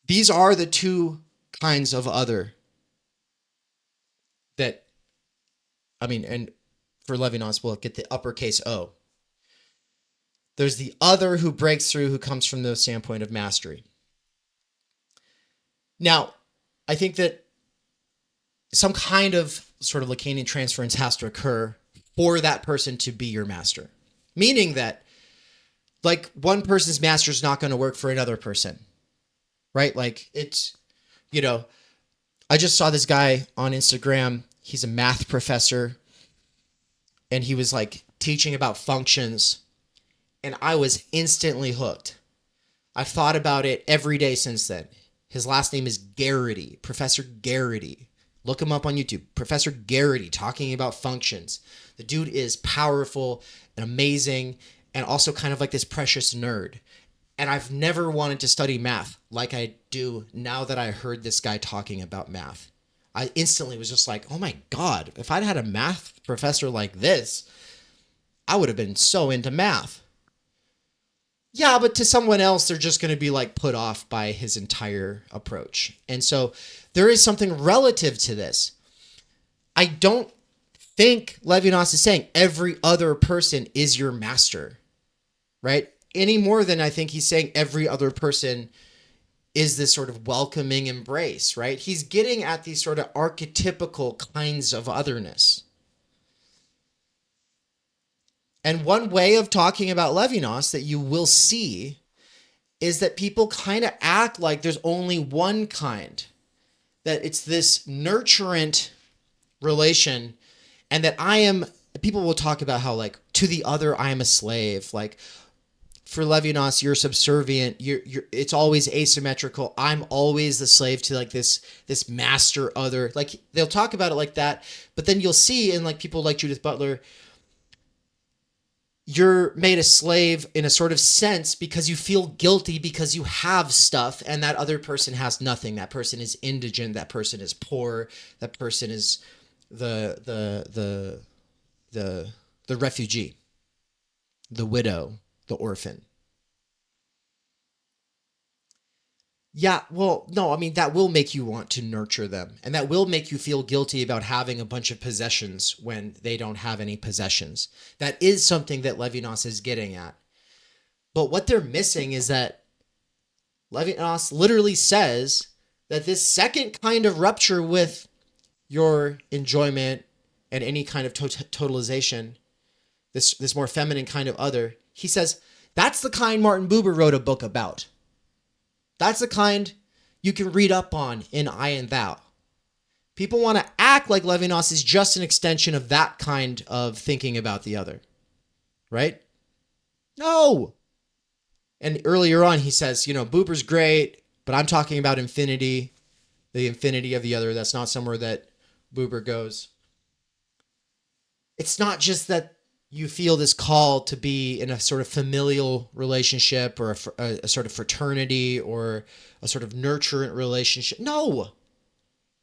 These are the two kinds of other that, and for Levinas, we'll get the uppercase O. There's the other who breaks through, who comes from the standpoint of mastery. Now, I think that some kind of sort of Lacanian transference has to occur for that person to be your master. Meaning that like one person's master is not going to work for another person, right? Like it's, you know, I just saw this guy on Instagram. He's a math professor and he was like teaching about functions and I was instantly hooked. I've thought about it every day since then. His last name is Garrity, Professor Garrity. Look him up on YouTube. Professor Garrity talking about functions. The dude is powerful and amazing and also kind of like this precious nerd. And I've never wanted to study math like I do now that I heard this guy talking about math. I instantly was just like, oh my God, if I'd had a math professor like this, I would have been so into math. Yeah, but to someone else, they're just going to be like put off by his entire approach. And so there is something relative to this. I don't think Levinas is saying every other person is your master, right? Any more than I think he's saying every other person is this sort of welcoming embrace, right? He's getting at these sort of archetypical kinds of otherness. And one way of talking about Levinas that you will see is that people kind of act like there's only one kind, that it's this nurturant relation, and that people will talk about how like to the other, I am a slave. Like for Levinas, you're subservient. It's always asymmetrical. I'm always the slave to like this master other. Like they'll talk about it like that, but then you'll see in like people like Judith Butler, you're made a slave in a sort of sense because you feel guilty because you have stuff and that other person has nothing. That person is indigent. That person is poor. That person is the refugee, the widow, the orphan. Yeah, well, no, I mean, that will make you want to nurture them. And that will make you feel guilty about having a bunch of possessions when they don't have any possessions. That is something that Levinas is getting at. But what they're missing is that Levinas literally says that this second kind of rupture with your enjoyment and any kind of totalization, this more feminine kind of other, he says, that's the kind Martin Buber wrote a book about. That's the kind you can read up on in I and Thou. People want to act like Levinas is just an extension of that kind of thinking about the other. Right? No. And earlier on, he says, Buber's great, but I'm talking about infinity, the infinity of the other. That's not somewhere that Buber goes. It's not just that you feel this call to be in a sort of familial relationship or a sort of fraternity or a sort of nurturant relationship. No.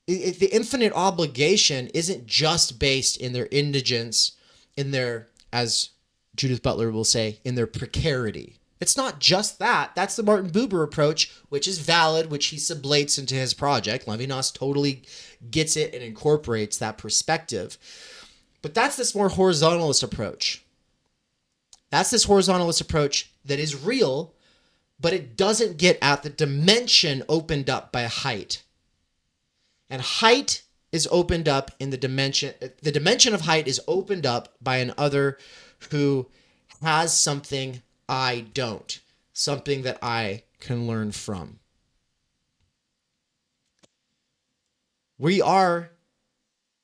The infinite obligation isn't just based in their indigence, in their, as Judith Butler will say, in their precarity. It's not just that. That's the Martin Buber approach, which is valid, which he sublates into his project. Levinas totally gets it and incorporates that perspective. But that's this more horizontalist approach. That's this horizontalist approach that is real, but it doesn't get at the dimension opened up by height. And height is opened up in the dimension of height is opened up by an other who has something I don't, something that I can learn from. We are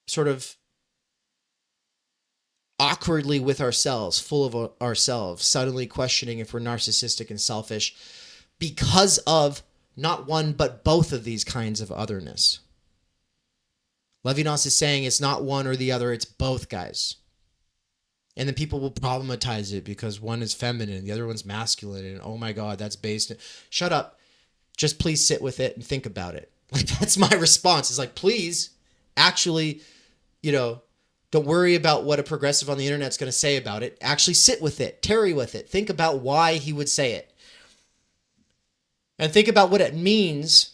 sort of awkwardly with ourselves, full of ourselves, suddenly questioning if we're narcissistic and selfish because of not one but both of these kinds of otherness. Levinas is saying it's not one or the other, it's both, guys. And then people will problematize it because one is feminine and the other one's masculine, and oh my God, that's based in... Shut up. Just please sit with it and think about it. Like, that's my response. It's like, please actually, don't worry about what a progressive on the internet's going to say about it. Actually sit with it. Tarry with it. Think about why he would say it. And think about what it means,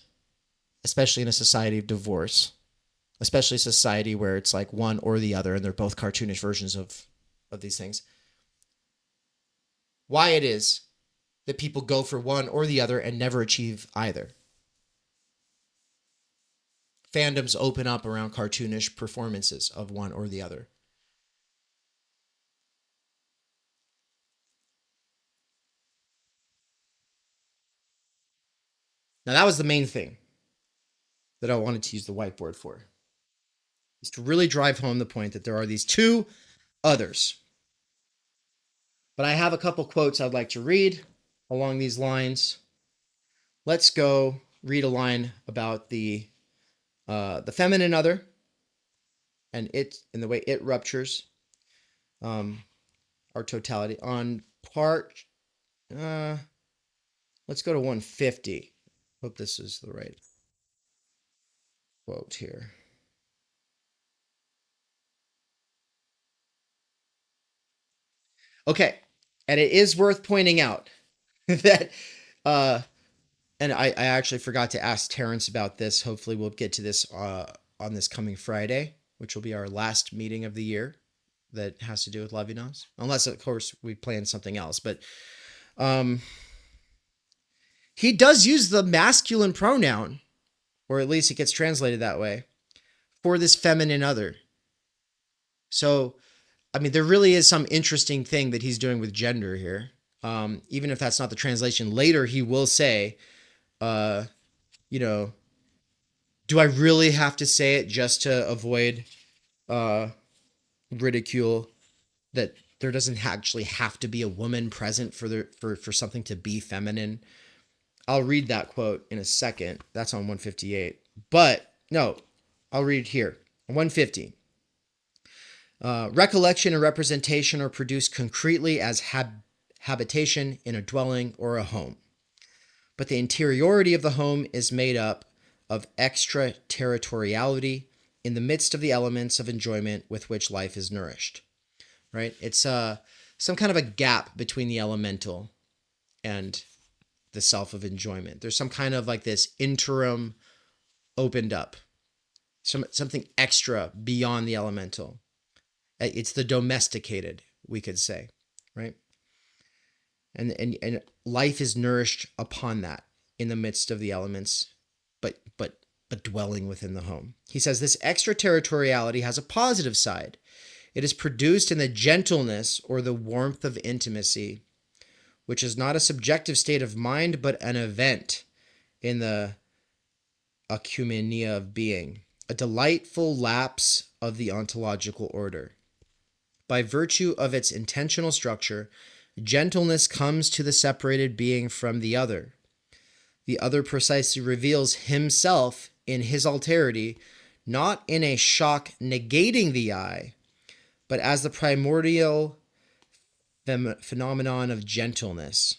especially in a society of divorce, especially a society where it's like one or the other, and they're both cartoonish versions of these things. Why it is that people go for one or the other and never achieve either. Fandoms open up around cartoonish performances of one or the other. Now, that was the main thing that I wanted to use the whiteboard for, is to really drive home the point that there are these two others. But I have a couple quotes I'd like to read along these lines. Let's go read a line about the feminine other and the way it ruptures our totality. On part, let's go to 150. Hope this is the right quote here. Okay, and it is worth pointing out that, and I actually forgot to ask Terrence about this. Hopefully, we'll get to this on this coming Friday, which will be our last meeting of the year that has to do with Levinas, unless of course we plan something else. But he does use the masculine pronoun, or at least it gets translated that way, for this feminine other. So, I mean, there really is some interesting thing that he's doing with gender here. Even if that's not the translation, later he will say, you know, do I really have to say it just to avoid ridicule that there doesn't actually have to be a woman present for something to be feminine? I'll read that quote in a second. That's on 158. But no, I'll read it here. 150. Recollection and representation are produced concretely as habitation in a dwelling or a home. But the interiority of the home is made up of extraterritoriality in the midst of the elements of enjoyment with which life is nourished. Right? It's some kind of a gap between the elemental and the self of enjoyment. There's some kind of like this interim opened up, something extra beyond the elemental. It's the domesticated, we could say, right? And life is nourished upon that in the midst of the elements, but dwelling within the home. He says this extraterritoriality has a positive side. It is produced in the gentleness or the warmth of intimacy, which is not a subjective state of mind, but an event in the ecumenia of being, a delightful lapse of the ontological order. By virtue of its intentional structure, gentleness comes to the separated being from the other. The other precisely reveals himself in his alterity, not in a shock negating the I, but as the primordial phenomenon of gentleness.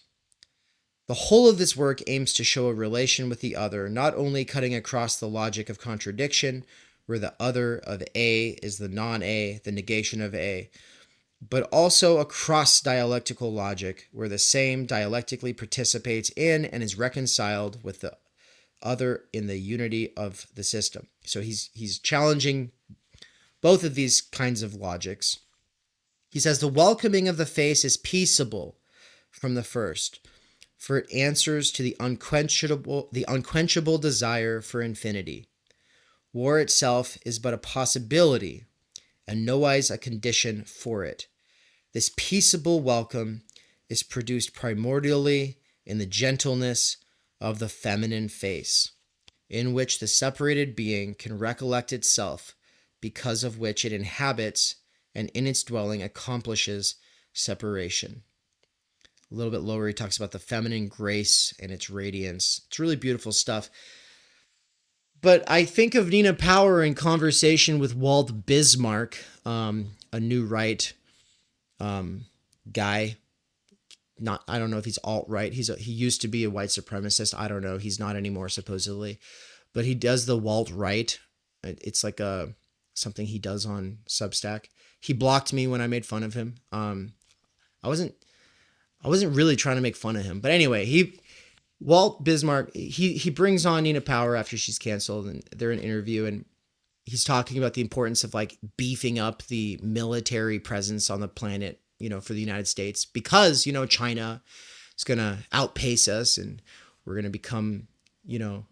The whole of this work aims to show a relation with the other, not only cutting across the logic of contradiction, where the other of A is the non-A, the negation of A, but also across dialectical logic, where the same dialectically participates in and is reconciled with the other in the unity of the system. So he's challenging both of these kinds of logics. He says the welcoming of the face is peaceable from the first, for it answers to the unquenchable desire for infinity. War itself is but a possibility, and nowise a condition for it. This peaceable welcome is produced primordially in the gentleness of the feminine face, in which the separated being can recollect itself, because of which it inhabits and in its dwelling accomplishes separation. A little bit lower, he talks about the feminine grace and its radiance. It's really beautiful stuff. But I think of Nina Power in conversation with Walt Bismarck, a new right guy. I don't know if he's alt-right. He used to be a white supremacist. I don't know. He's not anymore, supposedly. But he does the Walt-right. It's like something he does on Substack. He blocked me when I made fun of him. I wasn't really trying to make fun of him. But anyway, Walt Bismarck, he brings on Nina Power after she's canceled, and they're in an interview, and he's talking about the importance of like beefing up the military presence on the planet, for the United States, because, China is going to outpace us, and we're going to become, we're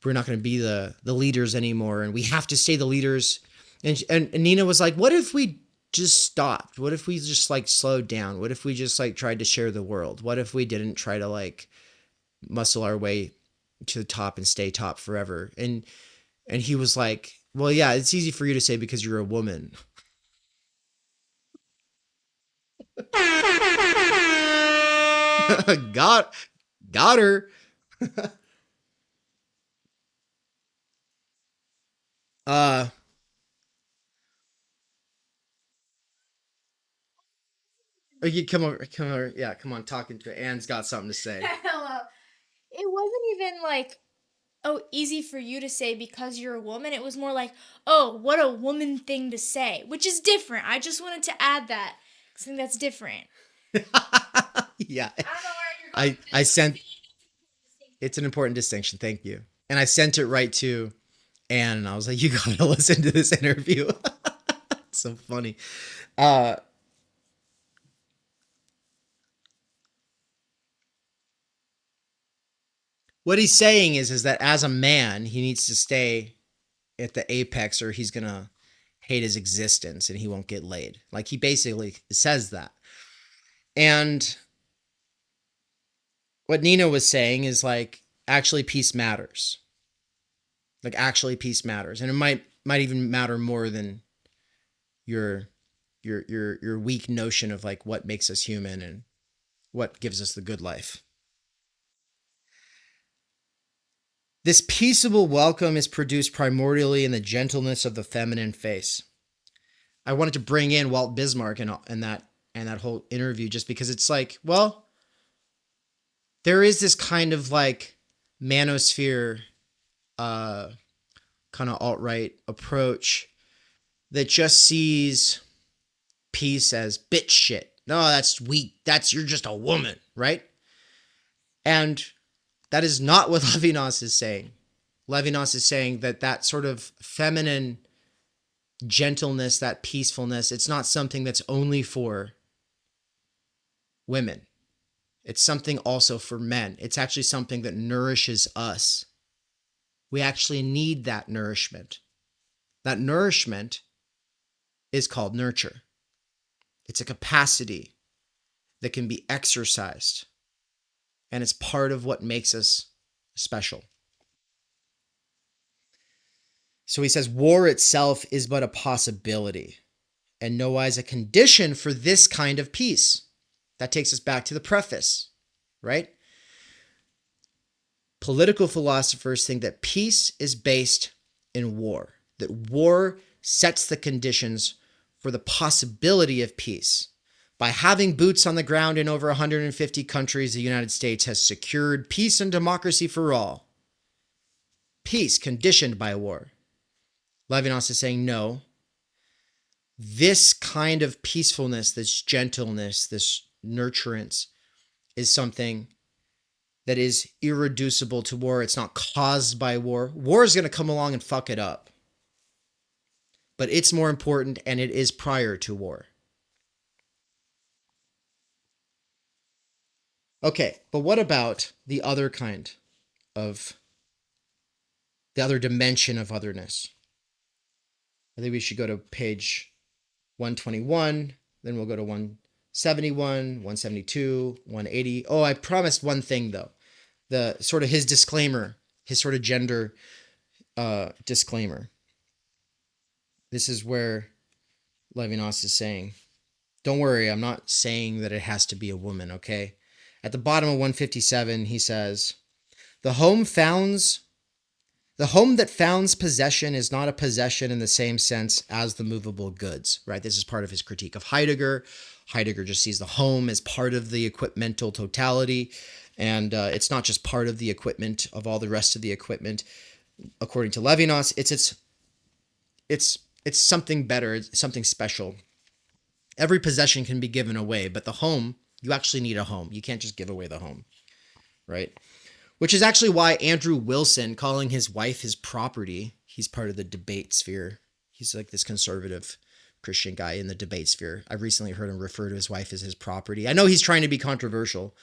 not going to be the leaders anymore, and we have to stay the leaders. And Nina was like, what if we just stopped? What if we just like slowed down? What if we just like tried to share the world? What if we didn't try to like muscle our way to the top and stay top forever. And he was like, well, yeah, it's easy for you to say because you're a woman. got her. uh you come over, yeah, come on, talking to Anne's got something to say. Hello. It wasn't even like, oh, easy for you to say because you're a woman. It was more like, oh, what a woman thing to say, which is different. I just wanted to add that. I think that's different. Yeah, I don't know where you're going. I sent, it's an important distinction, thank you. And I sent it right to Anne, and I was like, you gotta listen to this interview. It's so funny. What he's saying is that as a man, he needs to stay at the apex or he's gonna hate his existence and he won't get laid. Like, he basically says that. And what Nina was saying is like, actually peace matters. Like, actually peace matters. And it might even matter more than your your weak notion of like what makes us human and what gives us the good life. This peaceable welcome is produced primordially in the gentleness of the feminine face. I wanted to bring in Walt Bismarck and that whole interview just because it's like, well, there is this kind of like manosphere, kind of alt-right approach that just sees peace as bitch shit. No, that's weak. That's, you're just a woman, right? And that is not what Levinas is saying. Levinas is saying that that sort of feminine gentleness, that peacefulness, it's not something that's only for women. It's something also for men. It's actually something that nourishes us. We actually need that nourishment. That nourishment is called nurture. It's a capacity that can be exercised, and it's part of what makes us special. So he says, war itself is but a possibility, and nowise a condition for this kind of peace. That takes us back to the preface, right? Political philosophers think that peace is based in war, that war sets the conditions for the possibility of peace. By having boots on the ground in over 150 countries, the United States has secured peace and democracy for all. Peace conditioned by war. Levinas is saying, no, this kind of peacefulness, this gentleness, this nurturance is something that is irreducible to war. It's not caused by war. War is going to come along and fuck it up. But it's more important, and it is prior to war. Okay, but what about the other kind of, the other dimension of otherness? I think we should go to page 121, then we'll go to 171, 172, 180. Oh, I promised one thing though. The sort of his disclaimer, his sort of gender disclaimer. This is where Levinas is saying, don't worry, I'm not saying that it has to be a woman, okay? At the bottom of 157, he says, the home that founds possession is not a possession in the same sense as the movable goods, right? This is part of his critique of Heidegger. Heidegger just sees the home as part of the equipmental totality, and it's not just part of the equipment of all the rest of the equipment. According to Levinas, it's something better, it's something special. Every possession can be given away, but the home, you actually need a home. You can't just give away the home, right? Which is actually why Andrew Wilson, calling his wife his property, he's part of the debate sphere. He's like this conservative Christian guy in the debate sphere. I've recently heard him refer to his wife as his property. I know he's trying to be controversial,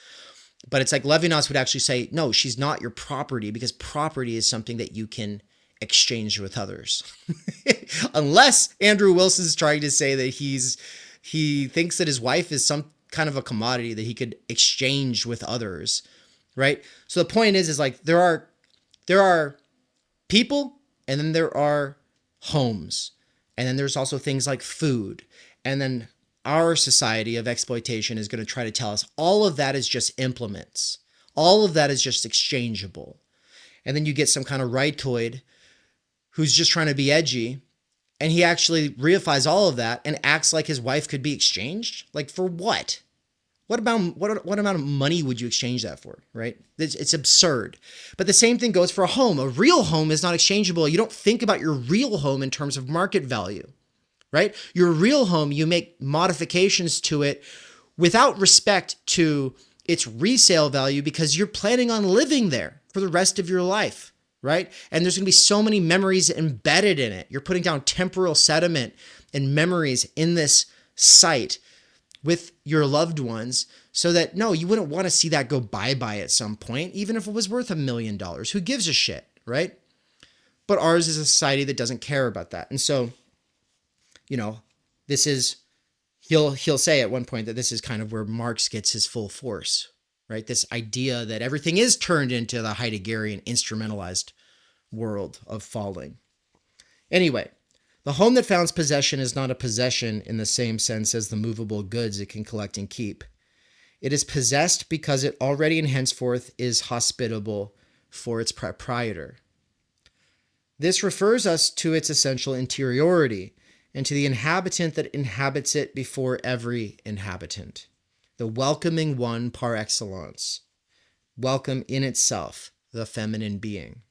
but it's like Levinas would actually say, no, she's not your property, because property is something that you can exchange with others. Unless Andrew Wilson's trying to say that he thinks that his wife is some kind of a commodity that he could exchange with others. Right. So the point is like there are there are people, and then there are homes, and then there's also things like food, and then our society of exploitation is going to try to tell us all of that is just implements. All of that is just exchangeable. And then you get some kind of rightoid who's just trying to be edgy, and he actually reifies all of that and acts like his wife could be exchanged. Like, for what? What amount of money would you exchange that for, right? It's absurd. But the same thing goes for a home. A real home is not exchangeable. You don't think about your real home in terms of market value, right? Your real home, you make modifications to it without respect to its resale value because you're planning on living there for the rest of your life, right? And there's going to be so many memories embedded in it. You're putting down temporal sediment and memories in this site with your loved ones so that, no, you wouldn't want to see that go bye-bye at some point, even if it was worth $1 million. Who gives a shit, right? But ours is a society that doesn't care about that. And so, this is, he'll say at one point that this is kind of where Marx gets his full force, right? This idea that everything is turned into the Heideggerian instrumentalized world of falling. Anyway, the home that founds possession is not a possession in the same sense as the movable goods it can collect and keep. It is possessed because it already and henceforth is hospitable for its proprietor. This refers us to its essential interiority and to the inhabitant that inhabits it before every inhabitant, the welcoming one par excellence, welcome in itself, the feminine being.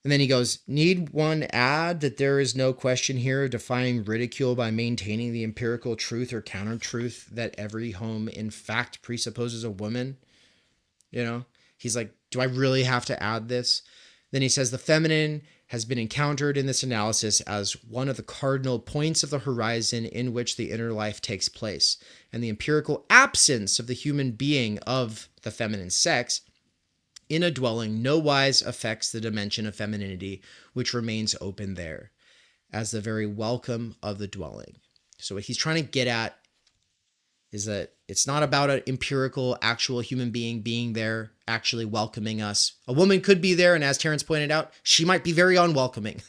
And then he goes, need one add that there is no question here of defying ridicule by maintaining the empirical truth or counter-truth that every home in fact presupposes a woman? He's like, do I really have to add this? Then he says, the feminine has been encountered in this analysis as one of the cardinal points of the horizon in which the inner life takes place, and the empirical absence of the human being of the feminine sex in a dwelling nowise affects the dimension of femininity, which remains open there, as the very welcome of the dwelling. So what he's trying to get at is that it's not about an empirical, actual human being there, actually welcoming us. A woman could be there, and as Terence pointed out, she might be very unwelcoming,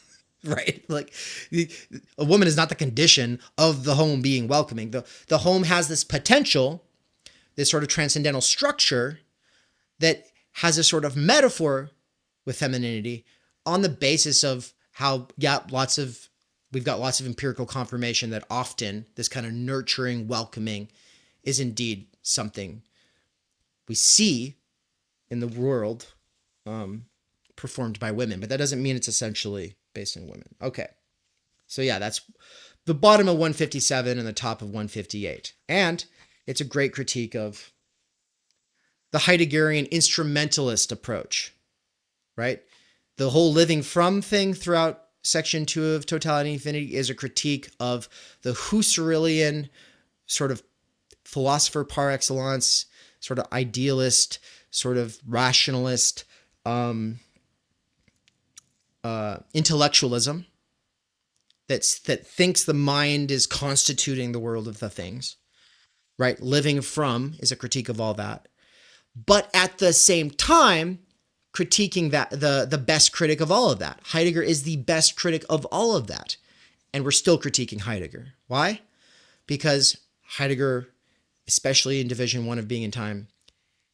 right? Like, a woman is not the condition of the home being welcoming. The home has this potential, this sort of transcendental structure that has a sort of metaphor with femininity on the basis of how, we've got lots of empirical confirmation that often this kind of nurturing, welcoming is indeed something we see in the world performed by women. But that doesn't mean it's essentially based on women. Okay. So yeah, that's the bottom of 157 and the top of 158. And it's a great critique of the Heideggerian instrumentalist approach, right? The whole living from thing throughout section 2 of Totality and Infinity is a critique of the Husserlian sort of philosopher par excellence, sort of idealist, sort of rationalist, intellectualism that thinks the mind is constituting the world of the things, right? Living from is a critique of all that. But at the same time, critiquing that the best critic of all of that. Heidegger is the best critic of all of that. And we're still critiquing Heidegger. Why? Because Heidegger, especially in Division 1 of Being and Time,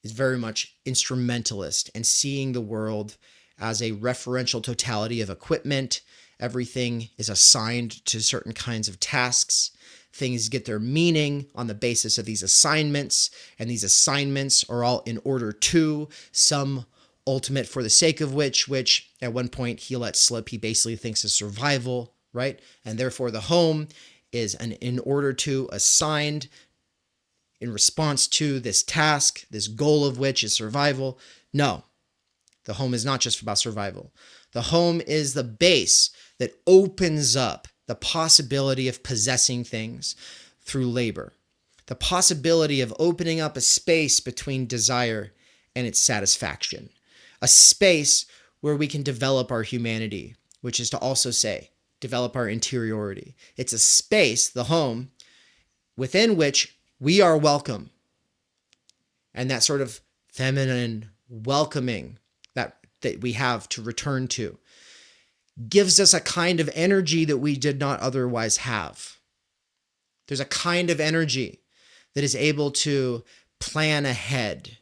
is very much instrumentalist and seeing the world as a referential totality of equipment. Everything is assigned to certain kinds of tasks. Things get their meaning on the basis of these assignments, and these assignments are all in order to some ultimate for the sake of which at one point he lets slip, he basically thinks is survival, right? And therefore the home is an in order to assigned in response to this task, this goal of which is survival. No, the home is not just about survival. The home is the base that opens up the possibility of possessing things through labor, the possibility of opening up a space between desire and its satisfaction, a space where we can develop our humanity, which is to also say, develop our interiority. It's a space, the home, within which we are welcome. And that sort of feminine welcoming, that that we have to return to gives us a kind of energy that we did not otherwise have. There's a kind of energy that is able to plan ahead,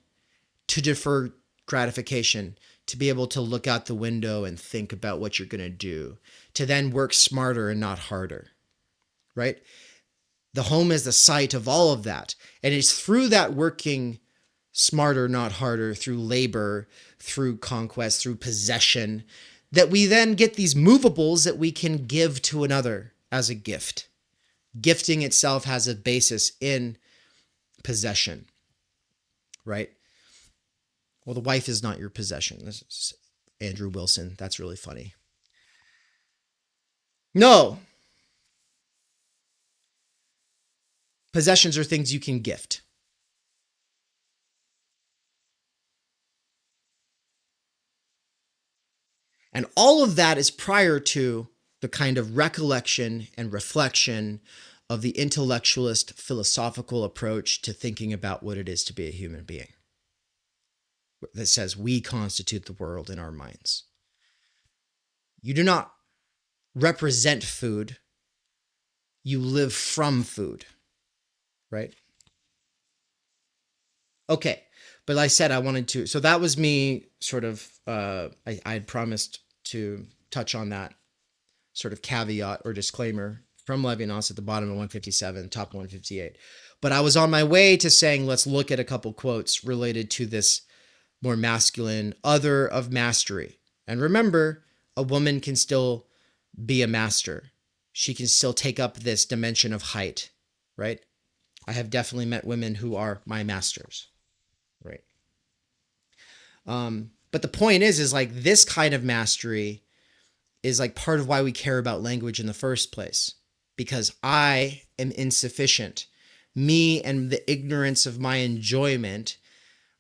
to defer gratification, to be able to look out the window and think about what you're going to do, to then work smarter and not harder, right? The home is the site of all of that. And it's through that working smarter, not harder, through labor, through conquest, through possession, that we then get these movables that we can give to another as a gift. Gifting itself has a basis in possession, right? Well, the wife is not your possession. This is Andrew Wilson. That's really funny. No. Possessions are things you can gift. And all of that is prior to the kind of recollection and reflection of the intellectualist philosophical approach to thinking about what it is to be a human being, that says we constitute the world in our minds. You do not represent food. You live from food, right? Okay. But like I said, I wanted to, so that was me sort of, I had promised to touch on that sort of caveat or disclaimer from Levinas at the bottom of 157, top 158. But I was on my way to saying, let's look at a couple quotes related to this more masculine other of mastery. And remember, a woman can still be a master. She can still take up this dimension of height, right? I have definitely met women who are my masters, right? But the point is like this kind of mastery is like part of why we care about language in the first place, because I am insufficient. Me and the ignorance of my enjoyment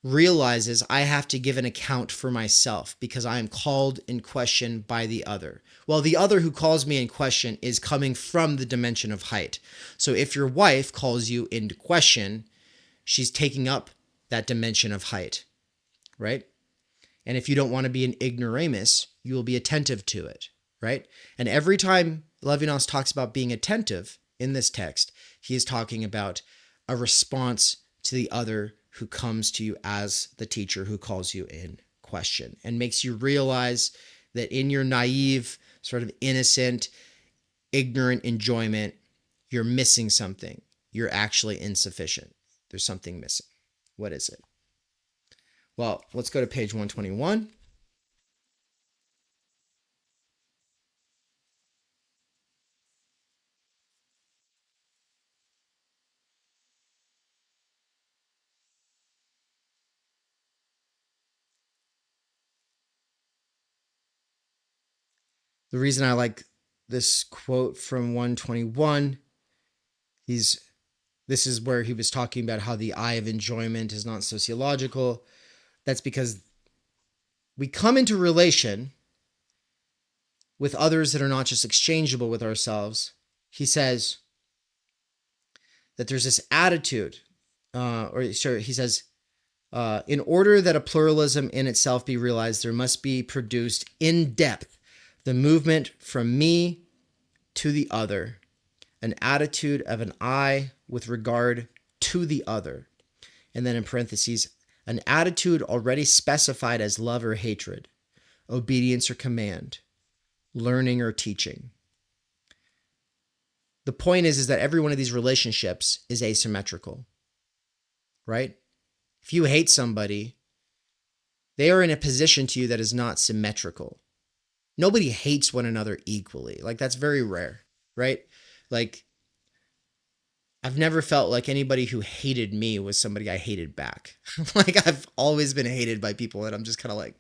realizes I have to give an account for myself because I am called in question by the other. Well, the other who calls me in question is coming from the dimension of height. So if your wife calls you into question, she's taking up that dimension of height, right? And if you don't want to be an ignoramus, you will be attentive to it, right? And every time Levinas talks about being attentive in this text, he is talking about a response to the other who comes to you as the teacher who calls you in question and makes you realize that in your naive, sort of innocent, ignorant enjoyment, you're missing something. You're actually insufficient. There's something missing. What is it? Well, let's go to page 121. The reason I like this quote from 121, this is where he was talking about how the eye of enjoyment is not sociological. That's because we come into relation with others that are not just exchangeable with ourselves. He says that there's this attitude, he says, in order that a pluralism in itself be realized, there must be produced in depth the movement from me to the other, an attitude of an I with regard to the other. And then in parentheses, an attitude already specified as love or hatred, obedience or command, learning or teaching. The point is that every one of these relationships is asymmetrical, right? If you hate somebody, they are in a position to you that is not symmetrical. Nobody hates one another equally. Like, that's very rare, right? Like, I've never felt like anybody who hated me was somebody I hated back. Like, I've always been hated by people and I'm just kind of like,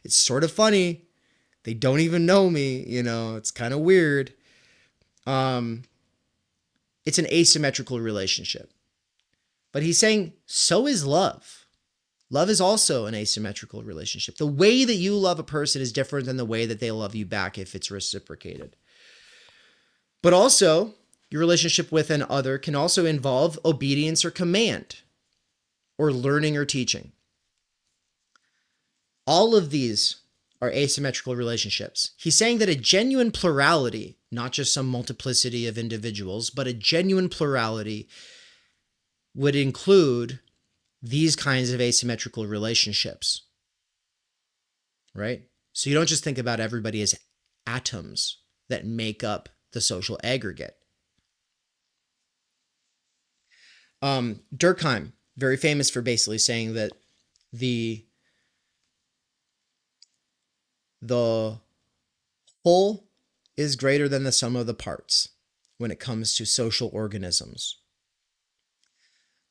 it's sort of funny. They don't even know me, it's kind of weird. It's an asymmetrical relationship. But he's saying, so is love. Love is also an asymmetrical relationship. The way that you love a person is different than the way that they love you back if it's reciprocated. But also, your relationship with an other can also involve obedience or command, or learning or teaching. All of these are asymmetrical relationships. He's saying that a genuine plurality, not just some multiplicity of individuals, but a genuine plurality would include these kinds of asymmetrical relationships, right? So you don't just think about everybody as atoms that make up the social aggregate. Durkheim, very famous for basically saying that the whole is greater than the sum of the parts when it comes to social organisms.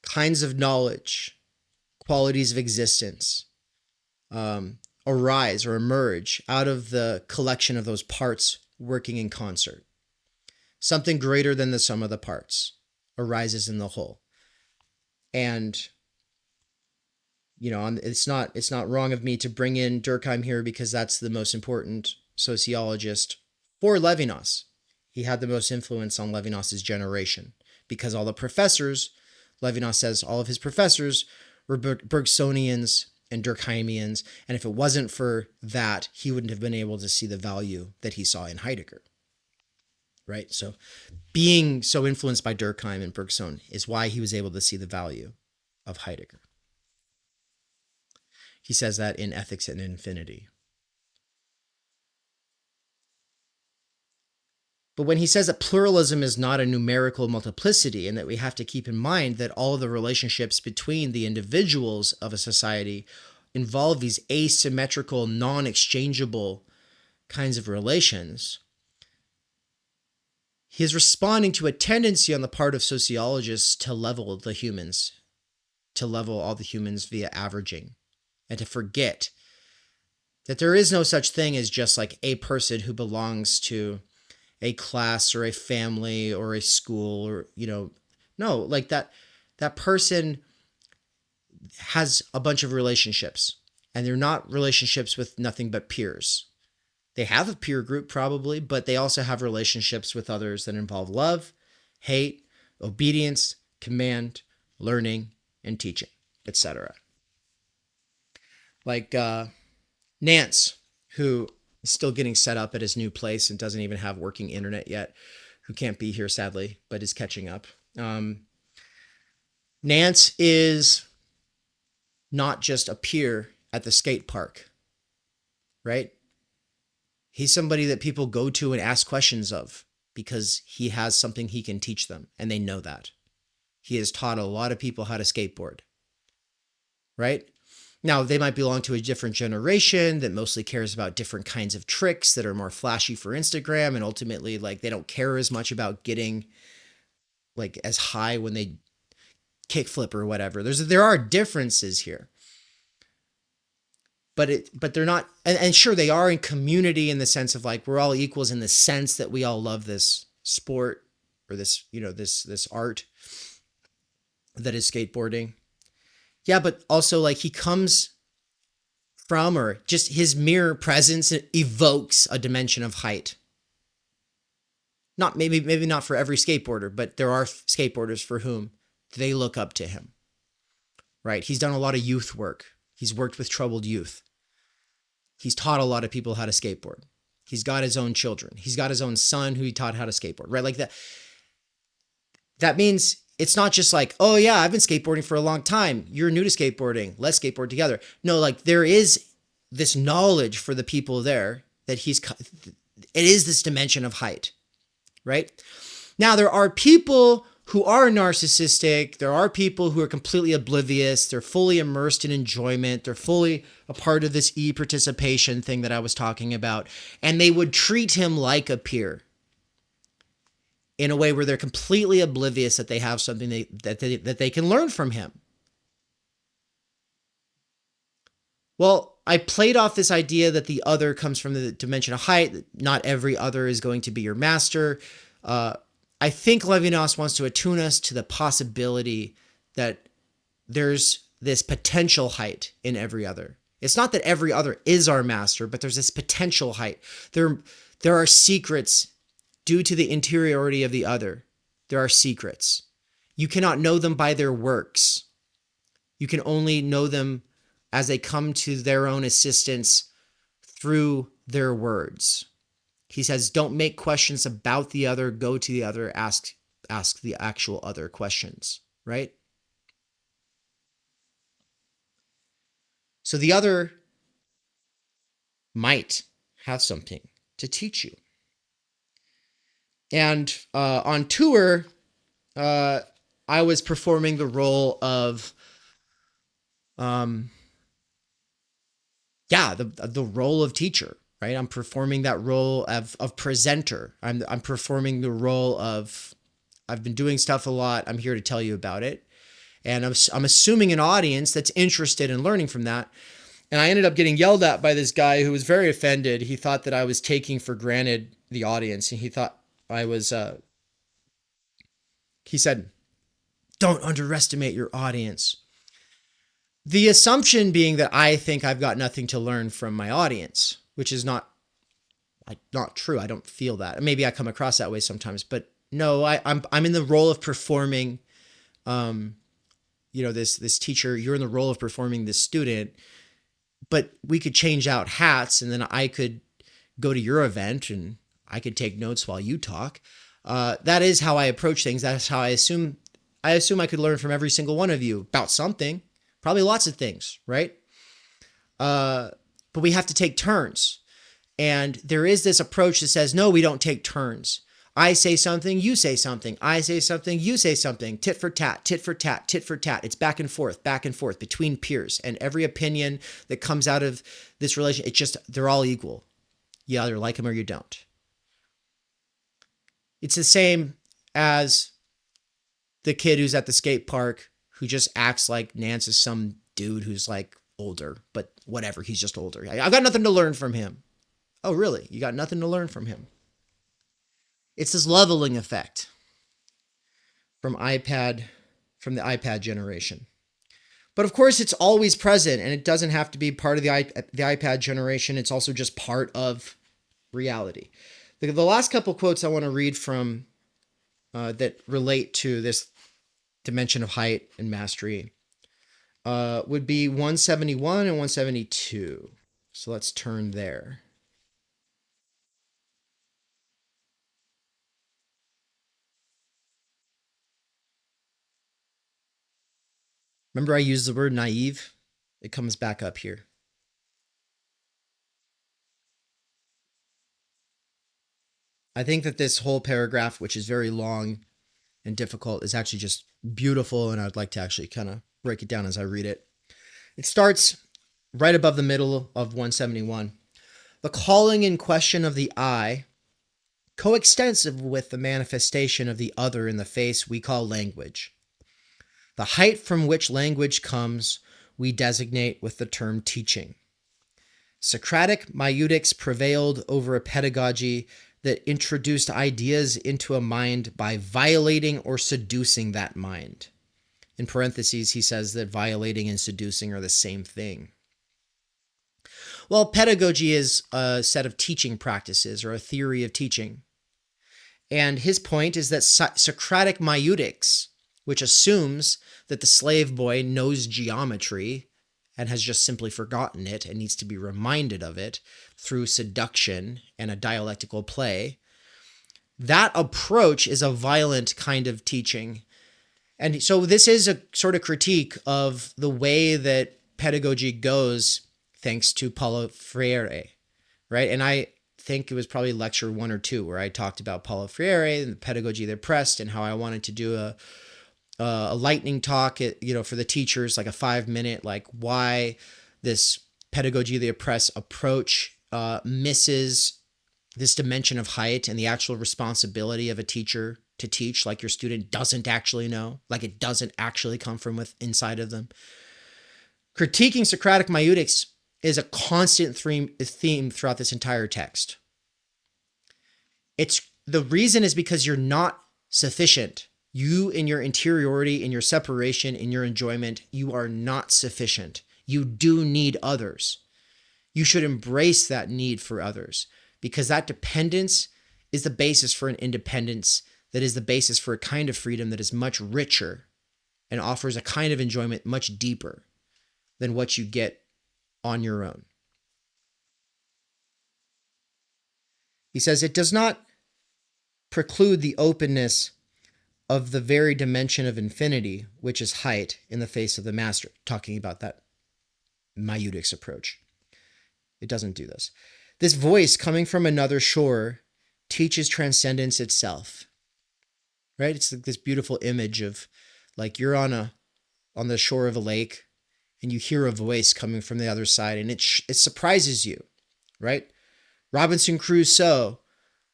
Kinds of knowledge, qualities of existence, arise or emerge out of the collection of those parts working in concert. Something greater than the sum of the parts arises in the whole. And it's not wrong of me to bring in Durkheim here because that's the most important sociologist for Levinas. He had the most influence on Levinas's generation because all the professors, Levinas says all of his professors were Bergsonians and Durkheimians, and if it wasn't for that, he wouldn't have been able to see the value that he saw in Heidegger. Right? So being so influenced by Durkheim and Bergson is why he was able to see the value of Heidegger. He says that in Ethics and Infinity. But when he says that pluralism is not a numerical multiplicity and that we have to keep in mind that all of the relationships between the individuals of a society involve these asymmetrical, non-exchangeable kinds of relations, he is responding to a tendency on the part of sociologists to level the humans, to level all the humans via averaging, and to forget that there is no such thing as just like a person who belongs to a class or a family or a school or, no, like that person has a bunch of relationships and they're not relationships with nothing but peers. They have a peer group probably, but they also have relationships with others that involve love, hate, obedience, command, learning, and teaching, etc. Like Nance, who is still getting set up at his new place and doesn't even have working internet yet, who can't be here sadly, but is catching up. Nance is not just a peer at the skate park, right? He's somebody that people go to and ask questions of because he has something he can teach them, and they know that. He has taught a lot of people how to skateboard, right? Now, they might belong to a different generation that mostly cares about different kinds of tricks that are more flashy for Instagram, and ultimately, like, they don't care as much about getting like as high when they kickflip or whatever. There are differences here. But they're not, and sure, they are in community in the sense of like we're all equals in the sense that we all love this sport or this, this art that is skateboarding. Yeah, but also like he comes from, or just his mere presence evokes a dimension of height. Not maybe not for every skateboarder, but there are skateboarders for whom they look up to him. Right? He's done a lot of youth work. He's worked with troubled youth. He's taught a lot of people how to skateboard. He's got his own children. He's got his own son who he taught how to skateboard, right? Like that. That means it's not just like, oh yeah, I've been skateboarding for a long time. You're new to skateboarding. Let's skateboard together. No, like there is this knowledge for the people there that it is this dimension of height, right? Now there are people who are narcissistic. There are people who are completely oblivious. They're fully immersed in enjoyment. They're fully a part of this e-participation thing that I was talking about. And they would treat him like a peer in a way where they're completely oblivious that they have something that they can learn from him. Well, I played off this idea that the other comes from the dimension of height. That not every other is going to be your master. I think Levinas wants to attune us to the possibility that there's this potential height in every other. It's not that every other is our master, but there's this potential height. There are secrets due to the interiority of the other. There are secrets. You cannot know them by their works. You can only know them as they come to their own assistance through their words. He says, don't make questions about the other, go to the other, ask the actual other questions, right? So the other might have something to teach you. And on tour, I was performing the role of, the role of teacher, right? I'm performing that role of presenter. I'm performing the role of, I've been doing stuff a lot. I'm here to tell you about it. And I'm assuming an audience that's interested in learning from that. And I ended up getting yelled at by this guy who was very offended. He thought that I was taking for granted the audience. And he thought I was, he said, don't underestimate your audience. The assumption being that I think I've got nothing to learn from my audience, which is not true. I don't feel that. Maybe I come across that way sometimes, but no, I'm in the role of performing, this teacher. You're in the role of performing this student, but we could change out hats, and then I could go to your event and I could take notes while you talk. That is how I approach things. That's how I assume I could learn from every single one of you about something, probably lots of things, right? But we have to take turns. And there is this approach that says, no, we don't take turns. I say something, you say something. I say something, you say something. Tit for tat, tit for tat, tit for tat. It's back and forth between peers. And every opinion that comes out of this relation, they're all equal. You either like them or you don't. It's the same as the kid who's at the skate park who just acts like Nance is some dude who's like older, but whatever, he's just older. I've got nothing to learn from him. Oh, really? You got nothing to learn from him? It's this leveling effect from the iPad generation. But of course, it's always present, and it doesn't have to be part of the iPad generation. It's also just part of reality. The last couple quotes I want to read from that relate to this dimension of height and mastery would be 171 and 172. So let's turn there. Remember I used the word naive? It comes back up here. I think that this whole paragraph, which is very long and difficult, is actually just beautiful, and I'd like to actually kind of break it down as I read it. It starts right above the middle of 171. The calling in question of the I, coextensive with the manifestation of the other in the face we call language. The height from which language comes, we designate with the term teaching. Socratic maieutic prevailed over a pedagogy that introduced ideas into a mind by violating or seducing that mind. In parentheses, he says that violating and seducing are the same thing. Well, pedagogy is a set of teaching practices or a theory of teaching. And his point is that Socratic maieutic, which assumes that the slave boy knows geometry and has just simply forgotten it and needs to be reminded of it through seduction and a dialectical play, that approach is a violent kind of teaching. And so this is a sort of critique of the way that pedagogy goes thanks to Paulo Freire, right? And I think it was probably lecture 1 or 2 where I talked about Paulo Freire and the pedagogy of the oppressed and how I wanted to do a lightning talk, for the teachers, like a 5-minute, like why this pedagogy of the oppressed approach misses this dimension of height and the actual responsibility of a teacher to teach, like your student doesn't actually know, like it doesn't actually come from inside of them. Critiquing Socratic maieutic is a constant theme throughout this entire text. The reason is because you're not sufficient. You, in your interiority, in your separation, in your enjoyment, you are not sufficient. You do need others. You should embrace that need for others, because that dependence is the basis for an independence that is the basis for a kind of freedom that is much richer and offers a kind of enjoyment much deeper than what you get on your own. He says it does not preclude the openness of the very dimension of infinity, which is height, in the face of the master, talking about that Mayudics approach. It doesn't do this. This voice coming from another shore teaches transcendence itself. Right? It's like this beautiful image of like you're on the shore of a lake and you hear a voice coming from the other side and it surprises you, right? Robinson Crusoe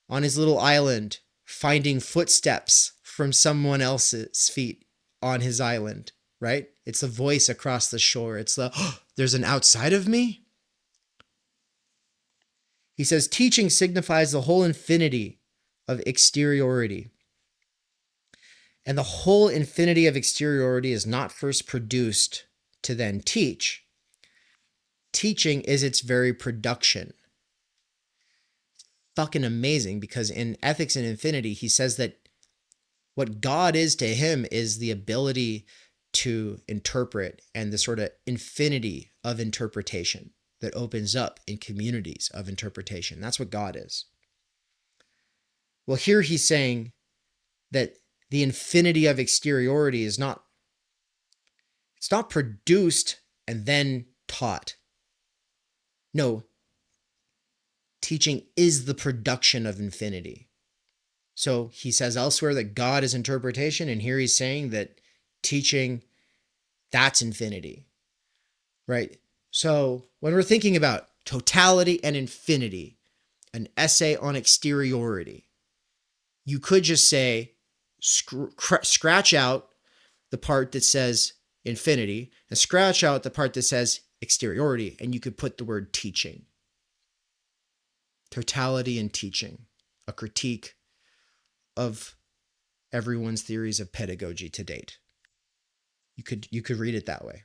on his little island finding footsteps from someone else's feet on his island, right? It's a voice across the shore. It's there's an outside of me. He says, teaching signifies the whole infinity of exteriority. And the whole infinity of exteriority is not first produced to then teach. Teaching is its very production. Fucking amazing, because in Ethics and Infinity, he says that what God is to him is the ability to interpret and the sort of infinity of interpretation that opens up in communities of interpretation. That's what God is. Well, here he's saying that the infinity of exteriority is not, it's not produced and then taught. No, teaching is the production of infinity. So he says elsewhere that God is interpretation, and here he's saying that teaching, that's infinity, right? So when we're thinking about totality and infinity, an essay on exteriority, you could just say, scratch out the part that says infinity and scratch out the part that says exteriority, and you could put the word teaching. Totality and teaching, a critique of everyone's theories of pedagogy to date. You could read it that way.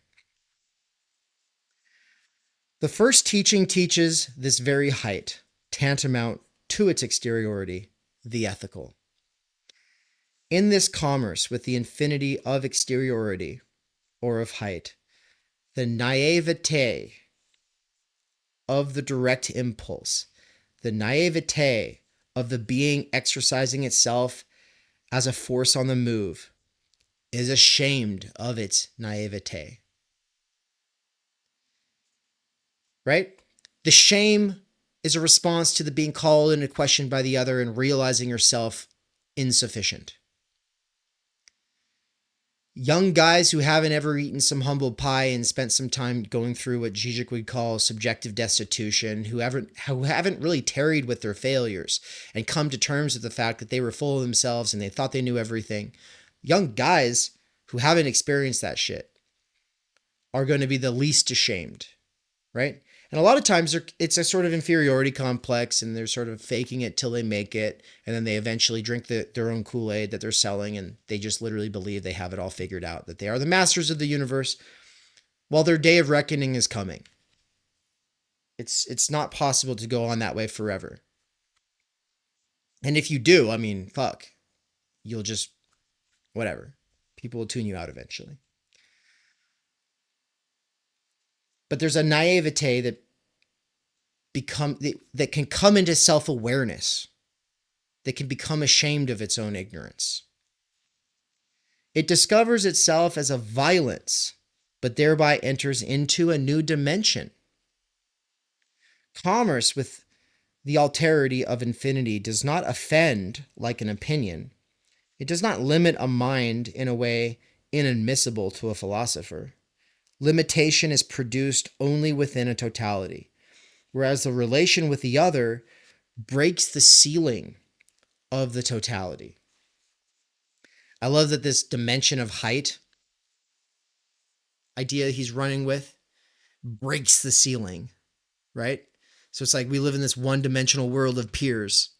The first teaching teaches this very height, tantamount to its exteriority, the ethical. In this commerce with the infinity of exteriority, or of height, the naivete of the direct impulse, the naivete of the being exercising itself as a force on the move, is ashamed of its naivete. Right? The shame is a response to the being called into question by the other and realizing yourself insufficient. Young guys who haven't ever eaten some humble pie and spent some time going through what Žižek would call subjective destitution, who haven't really tarried with their failures and come to terms with the fact that they were full of themselves and they thought they knew everything. Young guys who haven't experienced that shit are going to be the least ashamed, right? And a lot of times it's a sort of inferiority complex and they're sort of faking it till they make it. And then they eventually drink their own Kool-Aid that they're selling. And they just literally believe they have it all figured out, that they are the masters of the universe while their day of reckoning is coming. It's not possible to go on that way forever. And if you do, I mean, fuck, you'll just, whatever. People will tune you out eventually. But there's a naivete that can come into self-awareness, that can become ashamed of its own ignorance. It discovers itself as a violence, but thereby enters into a new dimension. Commerce with the alterity of infinity does not offend like an opinion. It does not limit a mind in a way inadmissible to a philosopher. Limitation is produced only within a totality, whereas the relation with the other breaks the ceiling of the totality. I love that this dimension of height idea he's running with breaks the ceiling, right? So it's like we live in this one-dimensional world of peers.